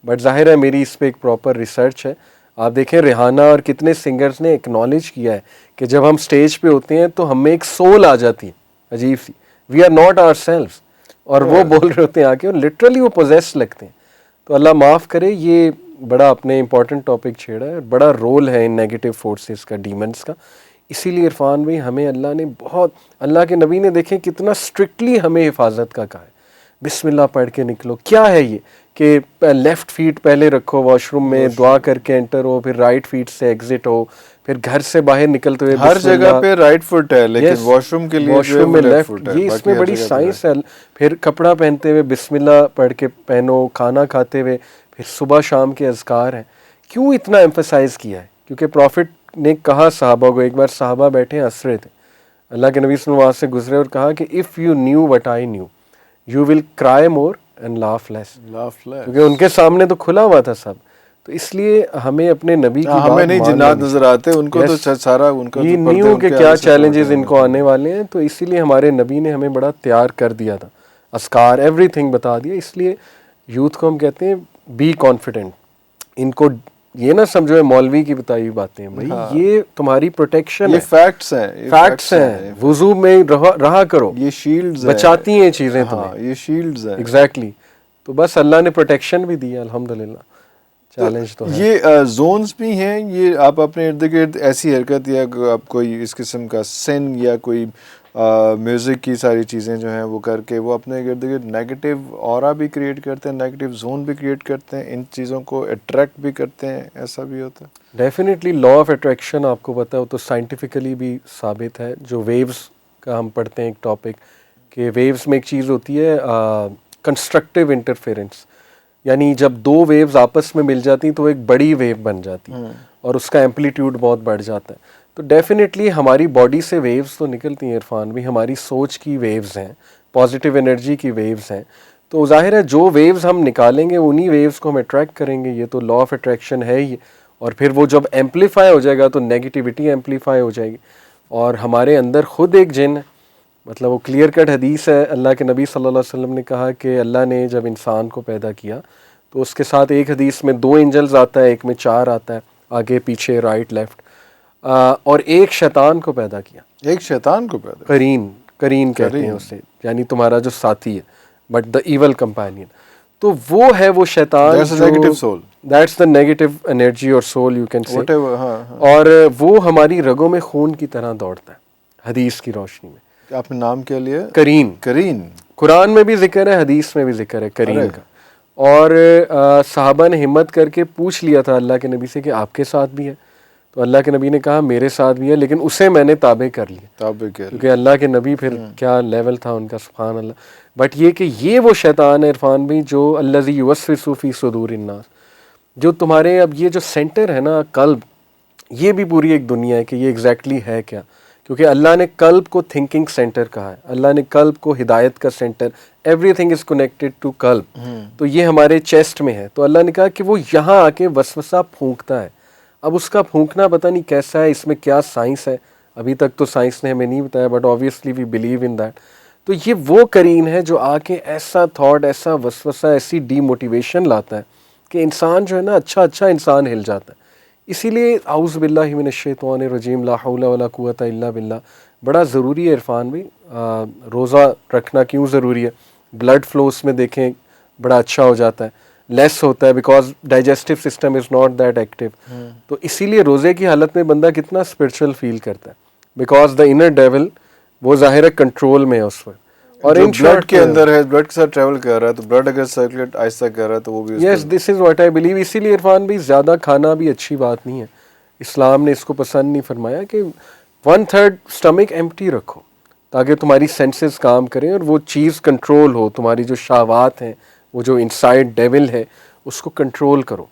[SPEAKER 2] بٹ ظاہر ہے میری اس پہ ایک پراپر ریسرچ ہے. آپ دیکھیں ریحانہ اور کتنے سنگرز نے ایکنالج کیا ہے کہ جب ہم سٹیج پہ ہوتے ہیں تو ہمیں ایک سول آ جاتی ہے عجیب سی، وی آر ناٹ آور سیلفز، اور وہ بول رہے ہوتے ہیں آ کے، اور لٹرلی وہ پوزیس لگتے ہیں. تو اللہ معاف کرے، یہ بڑا اپنے امپورٹنٹ ٹاپک چھیڑا ہے، بڑا رول ہے ان نیگیٹو فورسز کا، ڈیمنس کا. اسی لیے عرفان بھائی ہمیں اللہ نے بہت، اللہ کے نبی نے دیکھیں کتنا اسٹرکٹلی ہمیں حفاظت کا کہا ہے. بسم اللہ پڑھ کے نکلو. کیا ہے یہ کہ لیفٹ فیٹ پہلے رکھو واش روم میں، دعا کر کے انٹر ہو، پھر رائٹ فیٹ سے ایگزٹ ہو، پھر گھر سے باہر نکلتے ہوئے
[SPEAKER 1] ہر جگہ پہ رائٹ فٹ ہے، لیکن واش روم کے لیے
[SPEAKER 2] واش روم میں لیفٹ. یہ اس میں بڑی سائنس ہے. پھر کپڑا پہنتے ہوئے بسم اللہ پڑھ کے پہنو، کھانا کھاتے ہوئے، پھر صبح شام کے اذکار ہیں. کیوں اتنا ایمفسائز کیا ہے؟ کیونکہ پروفٹ نے کہا صحابہ کو، ایک بار صحابہ بیٹھے ہنس رہے تھے، اللہ کے نبی صلی اللہ علیہ وسلم وہاں سے گزرے اور کہا کہ if you new what I knew you will کرائے مور اینڈ لاف لیس. کیونکہ ان کے سامنے تو کھلا ہوا تھا سب. تو اس لیے ہمیں اپنے نبی کی بات
[SPEAKER 1] ہمیں نہیں جنات نظر آتے، ان کو تو سارا ان کا
[SPEAKER 2] یہ نیو کہ کیا چیلنجز ان کو آنے والے ہیں. تو اسی لیے ہمارے نبی نے ہمیں بڑا تیار کر دیا تھا، اذکار ایوری تھنگ بتا دیا. اس لیے یوتھ کو ہم کہتے ہیں بی کانفیڈنٹ. ان کو یہ نہ سمجھو مولوی کی بتائی ہوئی باتیں، بھائی یہ تمہاری پروٹیکشن ہے،
[SPEAKER 1] یہ فیکٹس ہیں،
[SPEAKER 2] فیکٹس ہیں. وضو میں رہا کرو،
[SPEAKER 1] یہ شیلڈز
[SPEAKER 2] بچاتی ہیں چیزیں تمہیں،
[SPEAKER 1] یہ شیلڈز ہیں
[SPEAKER 2] ایگزیکٹلی. تو بس اللہ نے پروٹیکشن بھی دی ہے الحمدللہ. چیلنج تو ہے.
[SPEAKER 1] یہ زونز بھی ہیں. یہ آپ اپنے ارد گرد ایسی حرکت یا آپ کوئی اس قسم کا سن یا کوئی میوزک کی ساری چیزیں جو ہیں وہ کر کے وہ اپنے ارد گرد نیگیٹو اورا بھی کریٹ کرتے ہیں، نیگیٹو زون بھی کریٹ کرتے ہیں، ان چیزوں کو اٹریکٹ بھی کرتے ہیں، ایسا بھی ہوتا ہے؟
[SPEAKER 2] ڈیفینیٹلی لا آف اٹریکشن آپ کو پتہ ہو تو سائنٹیفکلی بھی ثابت ہے. جو ویوز کا ہم پڑھتے ہیں ایک ٹاپک، کہ ویوز میں ایک چیز ہوتی ہے کنسٹرکٹیو انٹرفیرنس، یعنی جب دو ویوز آپس میں مل جاتی ہیں تو ایک بڑی ویو بن جاتی ہے اور اس کا ایمپلیٹیوڈ بہت بڑھ جاتا ہے. تو ڈیفینیٹلی ہماری باڈی سے ویوز تو نکلتی ہیں عرفان بھی، ہماری سوچ کی ویوز ہیں، پازیٹیو انرجی کی ویوز ہیں. تو ظاہر ہے جو ویوز ہم نکالیں گے انہی ویوز کو ہم اٹریکٹ کریں گے. یہ تو لا آف اٹریکشن ہے ہی. اور پھر وہ جب ایمپلیفائی ہو جائے گا تو نیگیٹیوٹی ایمپلیفائی ہو جائے گی. اور ہمارے اندر خود ایک جن ہے، مطلب وہ کلیئر کٹ حدیث ہے. اللہ کے نبی صلی اللہ علیہ وسلم نے کہا کہ اللہ نے جب انسان کو پیدا کیا تو اس کے ساتھ ایک حدیث میں 2 اینجلز آتا ہے، ایک میں 4 آتا ہے، آگے پیچھے رائٹ لیفٹ، اور ایک شیطان کو پیدا کیا.
[SPEAKER 1] ایک شیطان کو پیدا،
[SPEAKER 2] قرین کہتے ہیں اسے، یعنی تمہارا جو ساتھی ہے، بٹ دا ایول کمپینین. تو وہ ہے وہ شیطان، دیٹس دا نیگیٹو انرجی اور سول یو کین سے. اور وہ ہماری رگوں میں خون کی طرح دوڑتا ہے حدیث کی روشنی میں.
[SPEAKER 1] آپ نے نام کیا لیا؟
[SPEAKER 2] قرین. قرآن میں بھی ذکر ہے، حدیث میں بھی ذکر ہے قرین کا. اور صحابہ نے ہمت کر کے پوچھ لیا تھا اللہ کے نبی سے کہ آپ کے ساتھ بھی ہے؟ تو اللہ کے نبی نے کہا میرے ساتھ بھی ہے، لیکن اسے میں نے تابع کر لیا، کیونکہ اللہ کے نبی پھر کیا لیول تھا ان کا، سبحان اللہ. بٹ یہ کہ یہ وہ شیطان ہے عرفان بھی جو الذی یوسوس فی صدور الناس، جو تمہارے اب یہ جو سینٹر ہے نا قلب، یہ بھی پوری ایک دنیا ہے کہ یہ ایگزیکٹلی ہے کیا. کیونکہ اللہ نے قلب کو تھنکنگ سینٹر کہا ہے، اللہ نے قلب کو ہدایت کا centre, everything is connected to قلب. تو یہ ہمارے چیسٹ میں ہے. تو اللہ نے کہا کہ وہ یہاں آ کے وسوسہ پھونکتا ہے. اب اس کا پھونکنا پتہ نہیں کیسا ہے، اس میں کیا سائنس ہے، ابھی تک تو سائنس نے ہمیں نہیں بتایا، but obviously we believe in that. تو یہ وہ قرین ہے جو آ کے ایسا تھاٹ، ایسا وسوسہ، ایسی ڈی موٹیویشن لاتا ہے کہ انسان جو ہے نا اچھا انسان ہل جاتا ہے. اسی لیے اعوذ باللہ من الشیطان الرجیم، لا حول ولا قوۃ الا باللہ بڑا ضروری ہے عرفان بھی. روزہ رکھنا کیوں ضروری ہے؟ بلڈ فلو اس میں دیکھیں بڑا اچھا ہو جاتا ہے, لیس ہوتا ہے because digestive system is not that active. تو اسی لیے روزے کی حالت میں بندہ کتنا اسپرچل فیل کرتا ہے, بیکاز دا انر ڈیول وہ ظاہر ہے کنٹرول میں ہے اس وقت. اور
[SPEAKER 1] جو
[SPEAKER 2] ان
[SPEAKER 1] بلڈ کے اندر ہے, بلڈ کے ساتھ ٹریول کر رہا ہے, تو بلڈ اگر سرکولیٹ آہستہ کر رہا ہے تو وہ بھی
[SPEAKER 2] یس دس از واٹ آئی بلیو. اسی لیے عرفان بھی زیادہ کھانا بھی اچھی بات نہیں ہے, اسلام نے اس کو پسند نہیں فرمایا کہ 1/3 اسٹمک ایمپٹی رکھو تاکہ تمہاری سینسز کام کریں اور وہ چیز کنٹرول ہو, تمہاری جو شہوات ہیں, وہ جو انسائڈ ڈیول ہے اس کو کنٹرول کرو.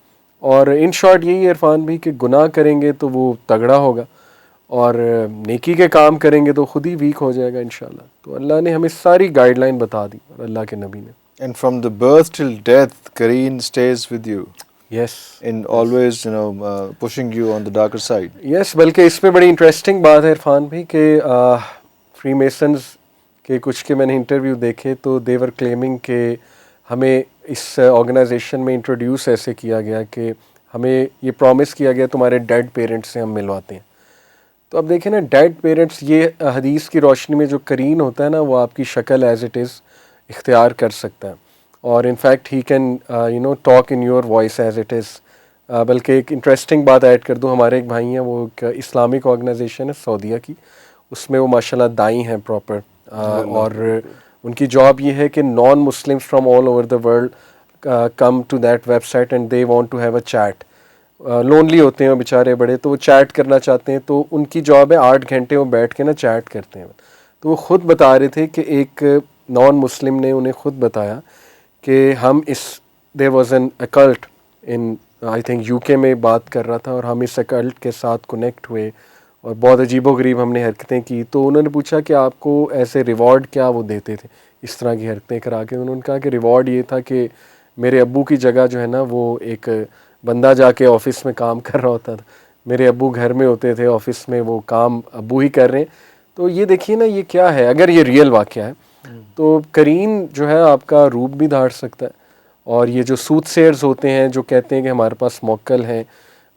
[SPEAKER 2] اور ان شارٹ یہی ہے عرفان بھی کہ گناہ کریں گے تو وہ تگڑا ہوگا, اور نیکی کے کام کریں گے تو خود ہی ویک ہو جائے گا انشاءاللہ. تو اللہ نے ہمیں ساری گائیڈ لائن بتا دی, اور اللہ کے نبی نے.
[SPEAKER 1] And from the birth till death, Kareen stays with you
[SPEAKER 2] yes
[SPEAKER 1] and always, pushing you on the darker side.
[SPEAKER 2] یس بلکہ اس میں بڑی انٹرسٹنگ بات ہے عرفان بھی کہ فری میسنز کے کچھ کے میں نے انٹرویو دیکھے تو دیور کلیمنگ کہ ہمیں اس آرگنائزیشن میں انٹروڈیوس ایسے کیا گیا کہ ہمیں یہ پرومس کیا گیا تمہارے ڈیڈ پیرنٹس سے ہم ملواتے ہیں. تو اب دیکھیں نا, ڈیڈ پیرنٹس, یہ حدیث کی روشنی میں جو کرین ہوتا ہے نا, وہ آپ کی شکل ایز اٹ از اختیار کر سکتا ہے, اور in fact he can talk in your voice as it is. بلکہ ایک انٹرسٹنگ بات ایڈ کر دوں, ہمارے ایک بھائی ہیں, وہ ایک اسلامک آرگنائزیشن ہے سعودیہ کی, اس میں وہ ماشاءاللہ دائی ہیں پراپر, اور ان کی جاب یہ ہے کہ non Muslims from all over the world come to that website and they want to have a chat. Lonely ہوتے ہیں وہ بیچارے بڑے, تو وہ چیٹ کرنا چاہتے ہیں, تو ان کی جاب ہے 8 گھنٹے وہ بیٹھ کے نا چیٹ کرتے ہیں. تو وہ خود بتا رہے تھے کہ ایک نان مسلم نے انہیں خود بتایا کہ ہم there was an occult in I think U K میں بات کر رہا تھا, اور ہم اس اکلٹ کے ساتھ کنیکٹ ہوئے اور بہت عجیب و غریب ہم نے حرکتیں کی. تو انہوں نے پوچھا کہ آپ کو ایسے ریوارڈ کیا وہ دیتے تھے اس طرح کی حرکتیں کرا کے. انہوں نے کہا کہ ریوارڈ یہ تھا کہ میرے ابو کی جگہ جو ہے نا, وہ ایک بندہ جا کے آفس میں کام کر رہا ہوتا تھا, میرے ابو گھر میں ہوتے تھے, آفس میں وہ کام ابو ہی کر رہے ہیں. تو یہ دیکھیے نا, یہ کیا ہے, اگر یہ ریئل واقعہ ہے تو کرین جو ہے آپ کا روپ بھی دھاڑ سکتا ہے. اور یہ جو سوت سیئرز ہوتے ہیں جو کہتے ہیں کہ ہمارے پاس موکل ہیں,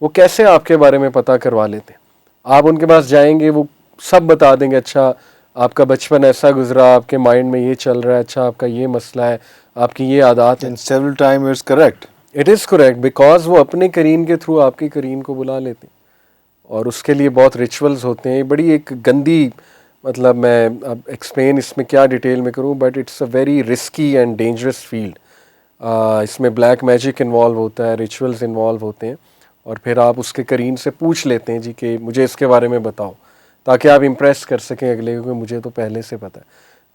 [SPEAKER 2] وہ کیسے آپ کے بارے میں پتہ کروا لیتے ہیں. آپ ان کے پاس جائیں گے, وہ سب بتا دیں گے, اچھا آپ کا بچپن ایسا گزرا, آپ کے مائنڈ میں یہ چل رہا ہے, اچھا آپ کا یہ مسئلہ ہے, آپ کی یہ عادات ہیں.
[SPEAKER 1] And several times it's correct.
[SPEAKER 2] It is correct because وہ اپنے کرین کے تھرو آپ کی کرین کو بلا لیتے ہیں, اور اس کے لیے بہت ریچولز ہوتے ہیں. بڑی ایک گندی, مطلب میں اب ایکسپلین اس میں کیا ڈیٹیل میں کروں, but it's a very risky and dangerous field. اس میں بلیک میجک انوالو ہوتا ہے, ریچولز انوالو ہوتے ہیں, اور پھر آپ اس کے کرین سے پوچھ لیتے ہیں جی کہ مجھے اس کے بارے میں بتاؤ, تاکہ آپ امپریس کر سکیں اگلے کو کہ مجھے تو پہلے سے پتہ ہے.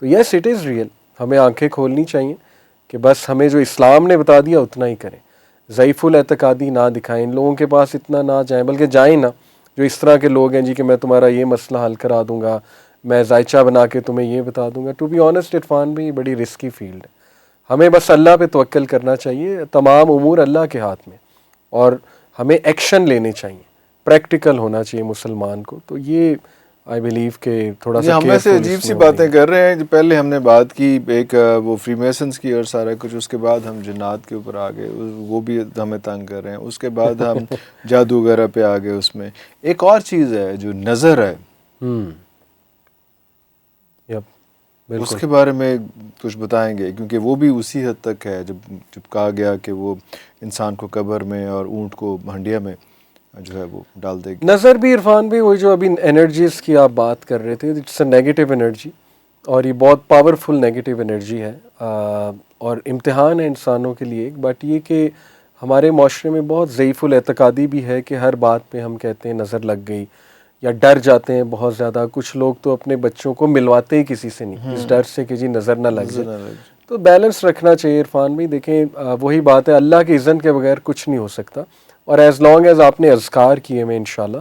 [SPEAKER 2] تو یس اٹ از ریئل, ہمیں آنکھیں کھولنی چاہیے کہ بس ہمیں جو اسلام نے بتا دیا اتنا ہی کریں. ضعیف الاعتقادی نہ دکھائیں, ان لوگوں کے پاس اتنا نہ جائیں, بلکہ جائیں نا جو اس طرح کے لوگ ہیں جی کہ میں تمہارا یہ مسئلہ حل کرا دوں گا, میں ذائچہ بنا کے تمہیں یہ بتا دوں گا. ٹو بی آنیسٹ عرفان بھی بڑی رسکی فیلڈ ہے. ہمیں بس اللہ پہ توکل کرنا چاہیے, تمام امور اللہ کے ہاتھ میں, اور ہمیں ایکشن لینے چاہیے, پریکٹیکل ہونا چاہیے مسلمان کو. تو یہ آئی بلیو کہ تھوڑا سا
[SPEAKER 1] ہم ایسے عجیب سی باتیں کر رہے ہیں. پہلے ہم نے بات کی ایک وہ فری میسنس کی اور سارا کچھ, اس کے بعد ہم جنات کے اوپر آ گئے, وہ بھی ہمیں تنگ کر رہے ہیں. اس کے بعد ہم جادوگر پہ آ گئے. اس میں ایک اور چیز ہے جو نظر ہے, اس کے بارے میں کچھ بتائیں گے, کیونکہ وہ بھی اسی حد تک ہے جب کہا گیا کہ وہ انسان کو قبر میں اور اونٹ کو ہنڈیا میں جو ہے وہ ڈال دے گی.
[SPEAKER 2] نظر بھی عرفان بھی وہی جو ابھی انرجیز کی آپ بات کر رہے تھے, اٹس اے نیگیٹو انرجی, اور یہ بہت پاورفل نیگیٹو انرجی ہے, اور امتحان ہے انسانوں کے لیے. بٹ یہ کہ ہمارے معاشرے میں بہت ضعیف الاعتقادی بھی ہے کہ ہر بات پہ ہم کہتے ہیں نظر لگ گئی, یا ڈر جاتے ہیں بہت زیادہ. کچھ لوگ تو اپنے بچوں کو ملواتے ہی کسی سے نہیں, اس ڈر سے کہ جی نظر نہ لگ جائے. تو بیلنس رکھنا چاہیے عرفان بھی. دیکھیں وہی بات ہے, اللہ کے اذن کے بغیر کچھ نہیں ہو سکتا, اور ایز لانگ ایز آپ نے اذکار کیے میں انشاءاللہ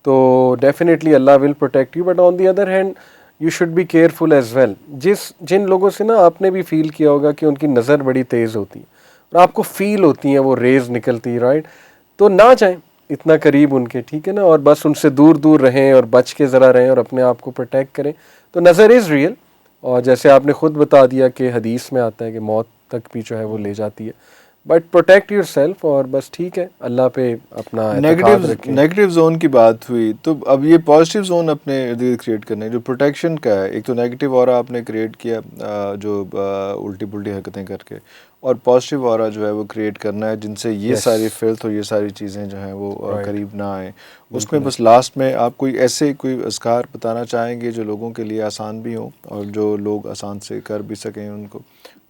[SPEAKER 2] تو definitely Allah will protect you. But on the other hand you should be careful as well. جن لوگوں سے نا آپ نے بھی فیل کیا ہوگا کہ ان کی نظر بڑی تیز ہوتی ہے, اور آپ کو فیل ہوتی ہیں وہ ریز نکلتی, رائٹ, تو نہ جائیں اتنا قریب ان کے, ٹھیک ہے نا, اور بس ان سے دور دور رہیں اور بچ کے ذرا رہیں اور اپنے آپ کو پروٹیکٹ کریں. تو نظر از ریئل, اور جیسے آپ نے خود بتا دیا کہ حدیث میں آتا ہے کہ موت تک بھی جو ہے وہ لے جاتی ہے. بٹ پروٹیکٹ یور سیلف, اور بس ٹھیک ہے, اللہ پہ اپنا اعتقاد رکھیں.
[SPEAKER 1] نیگیٹو زون کی بات ہوئی تو اب یہ پازیٹیو زون اپنے ارد گرد کریٹ کرنا ہے جو پروٹیکشن کا ہے. ایک تو نیگیٹو اورا آپ نے کریٹ کیا جو الٹی پلٹی حرکتیں کر کے, اور پازیٹیو اورا جو ہے وہ کریٹ کرنا ہے جن سے یہ ساری فلتھ اور یہ ساری چیزیں جو ہیں وہ قریب نہ آئیں. اس میں بس لاسٹ میں آپ کوئی ایسے کوئی اذکار بتانا چاہیں گے جو لوگوں کے لیے آسان بھی ہوں اور جو لوگ آسان سے کر بھی سکیں ان کو,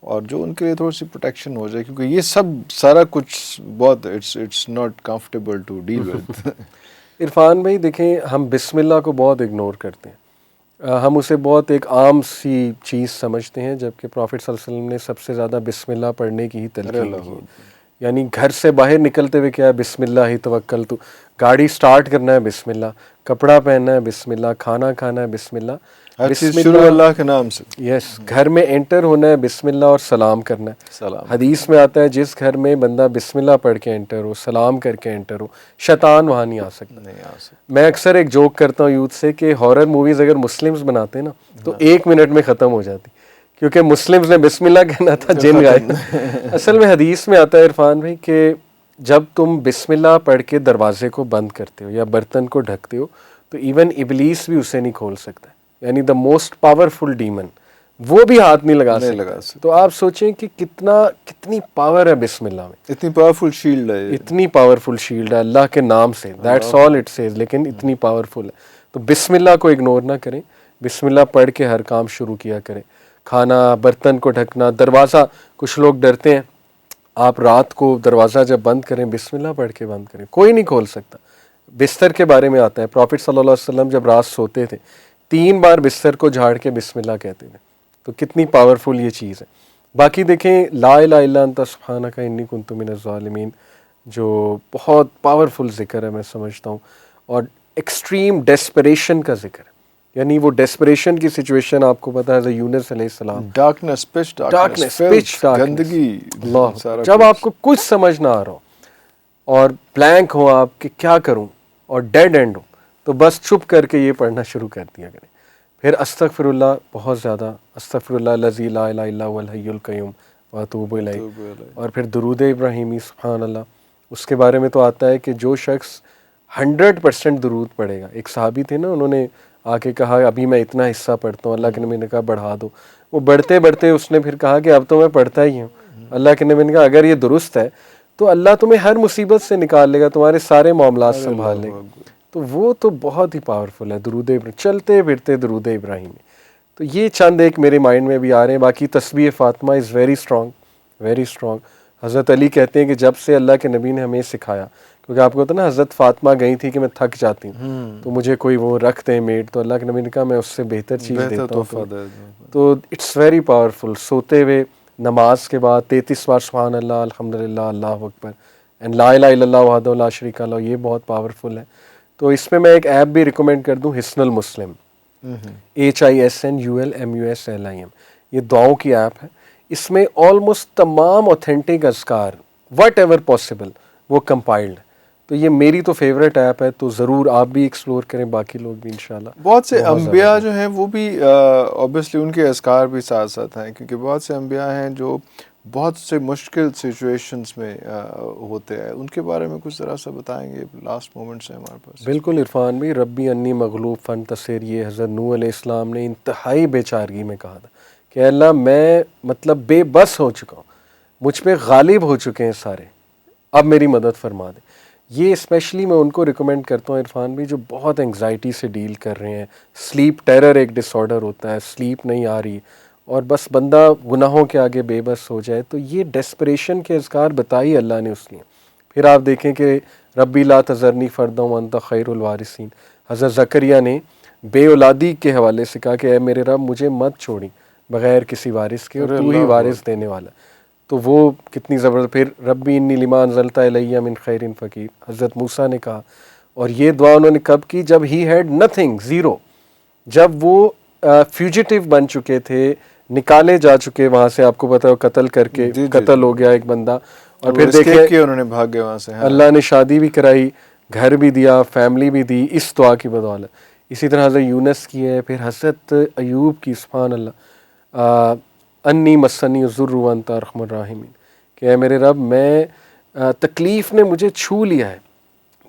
[SPEAKER 1] اور جو ان کے لیے تھوڑی سی پروٹیکشن ہو جائے, کیونکہ یہ سب سارا کچھ بہت it's not comfortable to deal with.
[SPEAKER 2] Irfan بھائی دیکھیں, ہم بسم اللہ کو بہت اگنور کرتے ہیں, ہم اسے بہت ایک عام سی چیز سمجھتے ہیں, جبکہ پروفٹ صلی اللہ علیہ وسلم نے سب سے زیادہ بسم اللہ پڑھنے کی ہی تلقین کی. یعنی گھر سے باہر نکلتے ہوئے کیا ہے, بسم اللہ ہی توکلت, گاڑی سٹارٹ کرنا ہے بسم اللہ, کپڑا پہننا ہے بسم اللہ, کھانا کھانا ہے بسم اللہ,
[SPEAKER 1] ہر چیز شروع اللہ کے نام سے.
[SPEAKER 2] یس, گھر میں انٹر ہونا ہے بسم اللہ اور سلام کرنا ہے.
[SPEAKER 1] سلام.
[SPEAKER 2] حدیث میں آتا ہے جس گھر میں بندہ بسم اللہ پڑھ کے انٹر ہو, سلام کر کے انٹر ہو, شیطان وہاں نہیں آ سکتا. میں اکثر ایک جوک کرتا ہوں یوتھ سے کہ ہارر موویز اگر مسلمز بناتے نا تو 1 منٹ میں ختم ہو جاتی, کیونکہ مسلمز نے بسم اللہ کہنا تھا, جن گائے. اصل میں حدیث میں آتا ہے عرفان بھائی کہ جب تم بسم اللہ پڑھ کے دروازے کو بند کرتے ہو یا برتن کو ڈھکتے ہو تو ایون ابلیس بھی اسے نہیں کھول سکتا. یعنی دا موسٹ پاورفل ڈیمن وہ بھی ہاتھ نہیں لگا سکتا. تو آپ سوچیں کہ کتنی پاور ہے بسم اللہ میں,
[SPEAKER 1] اتنی پاورفل شیلڈ ہے,
[SPEAKER 2] اتنی پاورفل شیلڈ ہے اللہ کے نام سے, دیٹس آل اٹ سیز, لیکن اتنی پاورفل ہے. تو بسم اللہ کو اگنور نہ کریں, بسم اللہ پڑھ کے ہر کام شروع کیا کریں. کھانا, برتن کو ڈھکنا, دروازہ, کچھ لوگ ڈرتے ہیں, آپ رات کو دروازہ جب بند کریں بسم اللہ پڑھ کے بند کریں, کوئی نہیں کھول سکتا. بستر کے بارے میں آتا ہے, پروفٹ صلی اللہ علیہ وسلم جب رات سوتے تھے 3 بار بستر کو جھاڑ کے بسم اللہ کہتے تھے. تو کتنی پاورفل یہ چیز ہے. باقی دیکھیں لا الہ الا انت سبحانک انی کنت من الظالمین, جو بہت پاورفل ذکر ہے میں سمجھتا ہوں, اور ایکسٹریم ڈیسپریشن کا ذکر ہے. یعنی وہ ڈیسپریشن کی سچویشن آپ کو پتہ ہے, یونس علیہ السلام,
[SPEAKER 1] ڈارکنس, پچ ڈارکنس, گندگی,
[SPEAKER 2] جب آپ کو کچھ سمجھ نہ آ رہا ہو اور بلینک ہو آپ کہ کیا کروں, اور ڈیڈ اینڈ ہو, تو بس چپ کر کے یہ پڑھنا شروع کر دیا کریں. پھر استغفر اللہ بہت زیادہ, استغفر اللہ الذی لا الہ الا هو الحی القیوم واتوب الیہ, اور پھر درود ابراہیمی سبحان اللہ. اس کے بارے میں تو آتا ہے کہ جو شخص 100% درود پڑھے گا, ایک صحابی تھے نا, انہوں نے آ کے کہا ابھی میں اتنا حصہ پڑھتا ہوں, اللہ کے نبی نے کہا بڑھا دو. وہ بڑھتے بڑھتے اس نے پھر کہا کہ اب تو میں پڑھتا ہی ہوں. اللہ کے نبی نے کہا اگر یہ درست ہے تو اللہ تمہیں ہر مصیبت سے نکال لے گا, تمہارے سارے معاملات سنبھال لے گا. تو وہ تو بہت ہی پاورفل ہے درود چلتے پھرتے درود ابراہیم. تو یہ چند ایک میرے مائنڈ میں بھی آ رہے ہیں. باقی تسبیح Fatima is very strong, very strong. حضرت علی کہتے ہیں کہ جب سے اللہ کے نبی نے ہمیں سکھایا, کیونکہ آپ کو پتہ نا حضرت فاطمہ گئی تھی کہ میں تھک جاتی ہوں تو مجھے کوئی وہ رکھ دیں میڈ, تو اللہ کے نبی نے کہا میں اس سے بہتر چیز دیتا ہوں. تو اٹس ویری پاورفل. سوتے ہوئے نماز کے بعد 33 بار سبحان اللہ, الحمدللہ, اللہ اکبر, اینڈ لا الہ الا اللہ وحدہ لا شریک لہ, یہ بہت پاورفل ہے. تو اس میں ایک ایپ بھی ریکمینڈ کر دوں, حصن المسلم, HISNULMUSLIM, یہ دعاؤں کی ایپ ہے. اس میں آلموسٹ تمام اوتھینٹک اذکار وٹ ایور پاسبل وہ کمپائلڈ. تو یہ میری تو فیوریٹ ایپ ہے, تو ضرور آپ بھی ایکسپلور کریں, باقی لوگ بھی انشاءاللہ.
[SPEAKER 1] بہت سے انبیاء جو ہیں وہ بھی اوبیسلی ان کے اذکار بھی ساتھ ساتھ ہیں, کیونکہ بہت سے انبیاء ہیں جو بہت سے مشکل سچویشنز میں ہوتے ہیں. ان کے بارے میں کچھ ذرا سا بتائیں گے, لاسٹ مومنٹس ہیں ہمارے پاس.
[SPEAKER 2] بالکل عرفان بھی, ربی انی مغلوب فانتصر, یہ حضرت نوح علیہ السلام نے انتہائی بے چارگی میں کہا تھا کہ اللہ میں مطلب بے بس ہو چکا ہوں, مجھ پہ غالب ہو چکے ہیں سارے, اب میری مدد فرما دیں. یہ اسپیشلی میں ان کو ریکمینڈ کرتا ہوں عرفان بھی جو بہت انگزائٹی سے ڈیل کر رہے ہیں. سلیپ ٹیرر ایک ڈس آرڈر ہوتا ہے, سلیپ نہیں آ رہی اور بس بندہ گناہوں کے آگے بے بس ہو جائے, تو یہ ڈیسپریشن کے اذکار بتائی اللہ نے اس لیے. پھر آپ دیکھیں کہ ربی لا تذرنی فردا وانت خیر الوارثین, حضرت زکریا نے بے اولادی کے حوالے سے کہا کہ اے میرے رب مجھے مت چھوڑی بغیر کسی وارث کے, اور تو ہی وارث دینے والا. تو وہ کتنی زبردست. پھر ربی انی لما انزلت الی من خیر فقیر, حضرت موسیٰ نے کہا, اور یہ دعا انہوں نے کب کی, جب ہی ہیڈ نتھنگ, زیرو, جب وہ فیوجیٹیو بن چکے تھے, نکالے جا چکے وہاں سے, آپ کو پتہ ہے قتل کر کے قتل ہو گیا ایک بندہ, اور پھر دیکھیں
[SPEAKER 1] انہوں نے بھاگے وہاں سے,
[SPEAKER 2] اللہ نے شادی بھی کرائی, گھر بھی دیا, فیملی بھی دی, اس دعا کی بدولت. اسی طرح حضرت یونس کی ہے, پھر حضرت ایوب کی, سبحان اللہ, انی مسنی الضر وانت ارحم الراحمین. کہ اے میرے رب میں تکلیف نے مجھے چھو لیا ہے،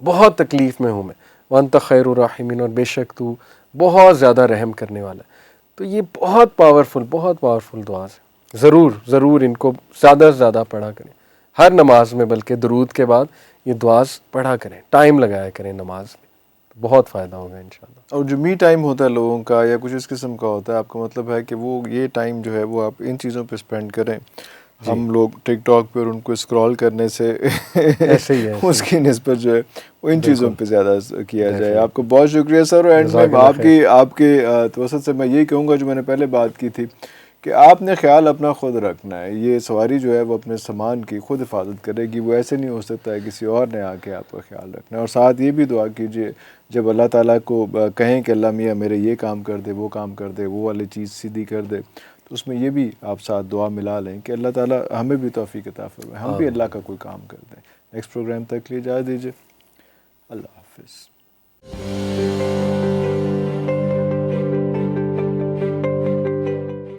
[SPEAKER 2] بہت تکلیف میں ہوں میں، وانت خیر الراحمین، اور بے شک تو بہت زیادہ رحم کرنے والا ہے. تو یہ بہت پاورفل دعا ہے. ضرور ان کو زیادہ سے زیادہ پڑھا کریں ہر نماز میں، بلکہ درود کے بعد یہ دعاز پڑھا کریں، ٹائم لگایا کریں نماز میں، بہت فائدہ ہوگا انشاءاللہ.
[SPEAKER 1] اور جو می ٹائم ہوتا ہے لوگوں کا یا کچھ اس قسم کا ہوتا ہے، آپ کا مطلب ہے کہ وہ یہ ٹائم جو ہے وہ آپ ان چیزوں پہ اسپینڈ کریں. ہم لوگ ٹک ٹاک پہ اور ان کو اسکرول کرنے سے
[SPEAKER 2] ایسے ہی ہے،
[SPEAKER 1] اس کی نسبت جو ہے وہ ان چیزوں پہ زیادہ کیا جائے.
[SPEAKER 2] Definitely.
[SPEAKER 1] آپ کو بہت شکریہ سر. اور اینڈ میں
[SPEAKER 2] جزاک اللہ خیر.
[SPEAKER 1] آپ کے توسط سے میں یہی کہوں گا جو میں نے پہلے بات کی تھی کہ آپ نے خیال اپنا خود رکھنا ہے. یہ سواری جو ہے وہ اپنے سامان کی خود حفاظت کرے گی، وہ ایسے نہیں ہو سکتا ہے کسی اور نے آ کے آپ کا خیال رکھنا ہے. اور ساتھ یہ بھی دعا کیجیے جب اللہ تعالیٰ کو کہیں کہ اللہ میاں میرے یہ کام کر دے، وہ کام کر دے، وہ والی چیز سیدھی کر دے، تو اس میں یہ بھی آپ ساتھ دعا ملا لیں کہ اللہ تعالیٰ ہمیں بھی توفیق عطا فرمائے، ہم بھی اللہ کا کوئی کام کر دیں. نیکسٹ پروگرام تک لیے اجازت دیجیے. اللہ حافظ.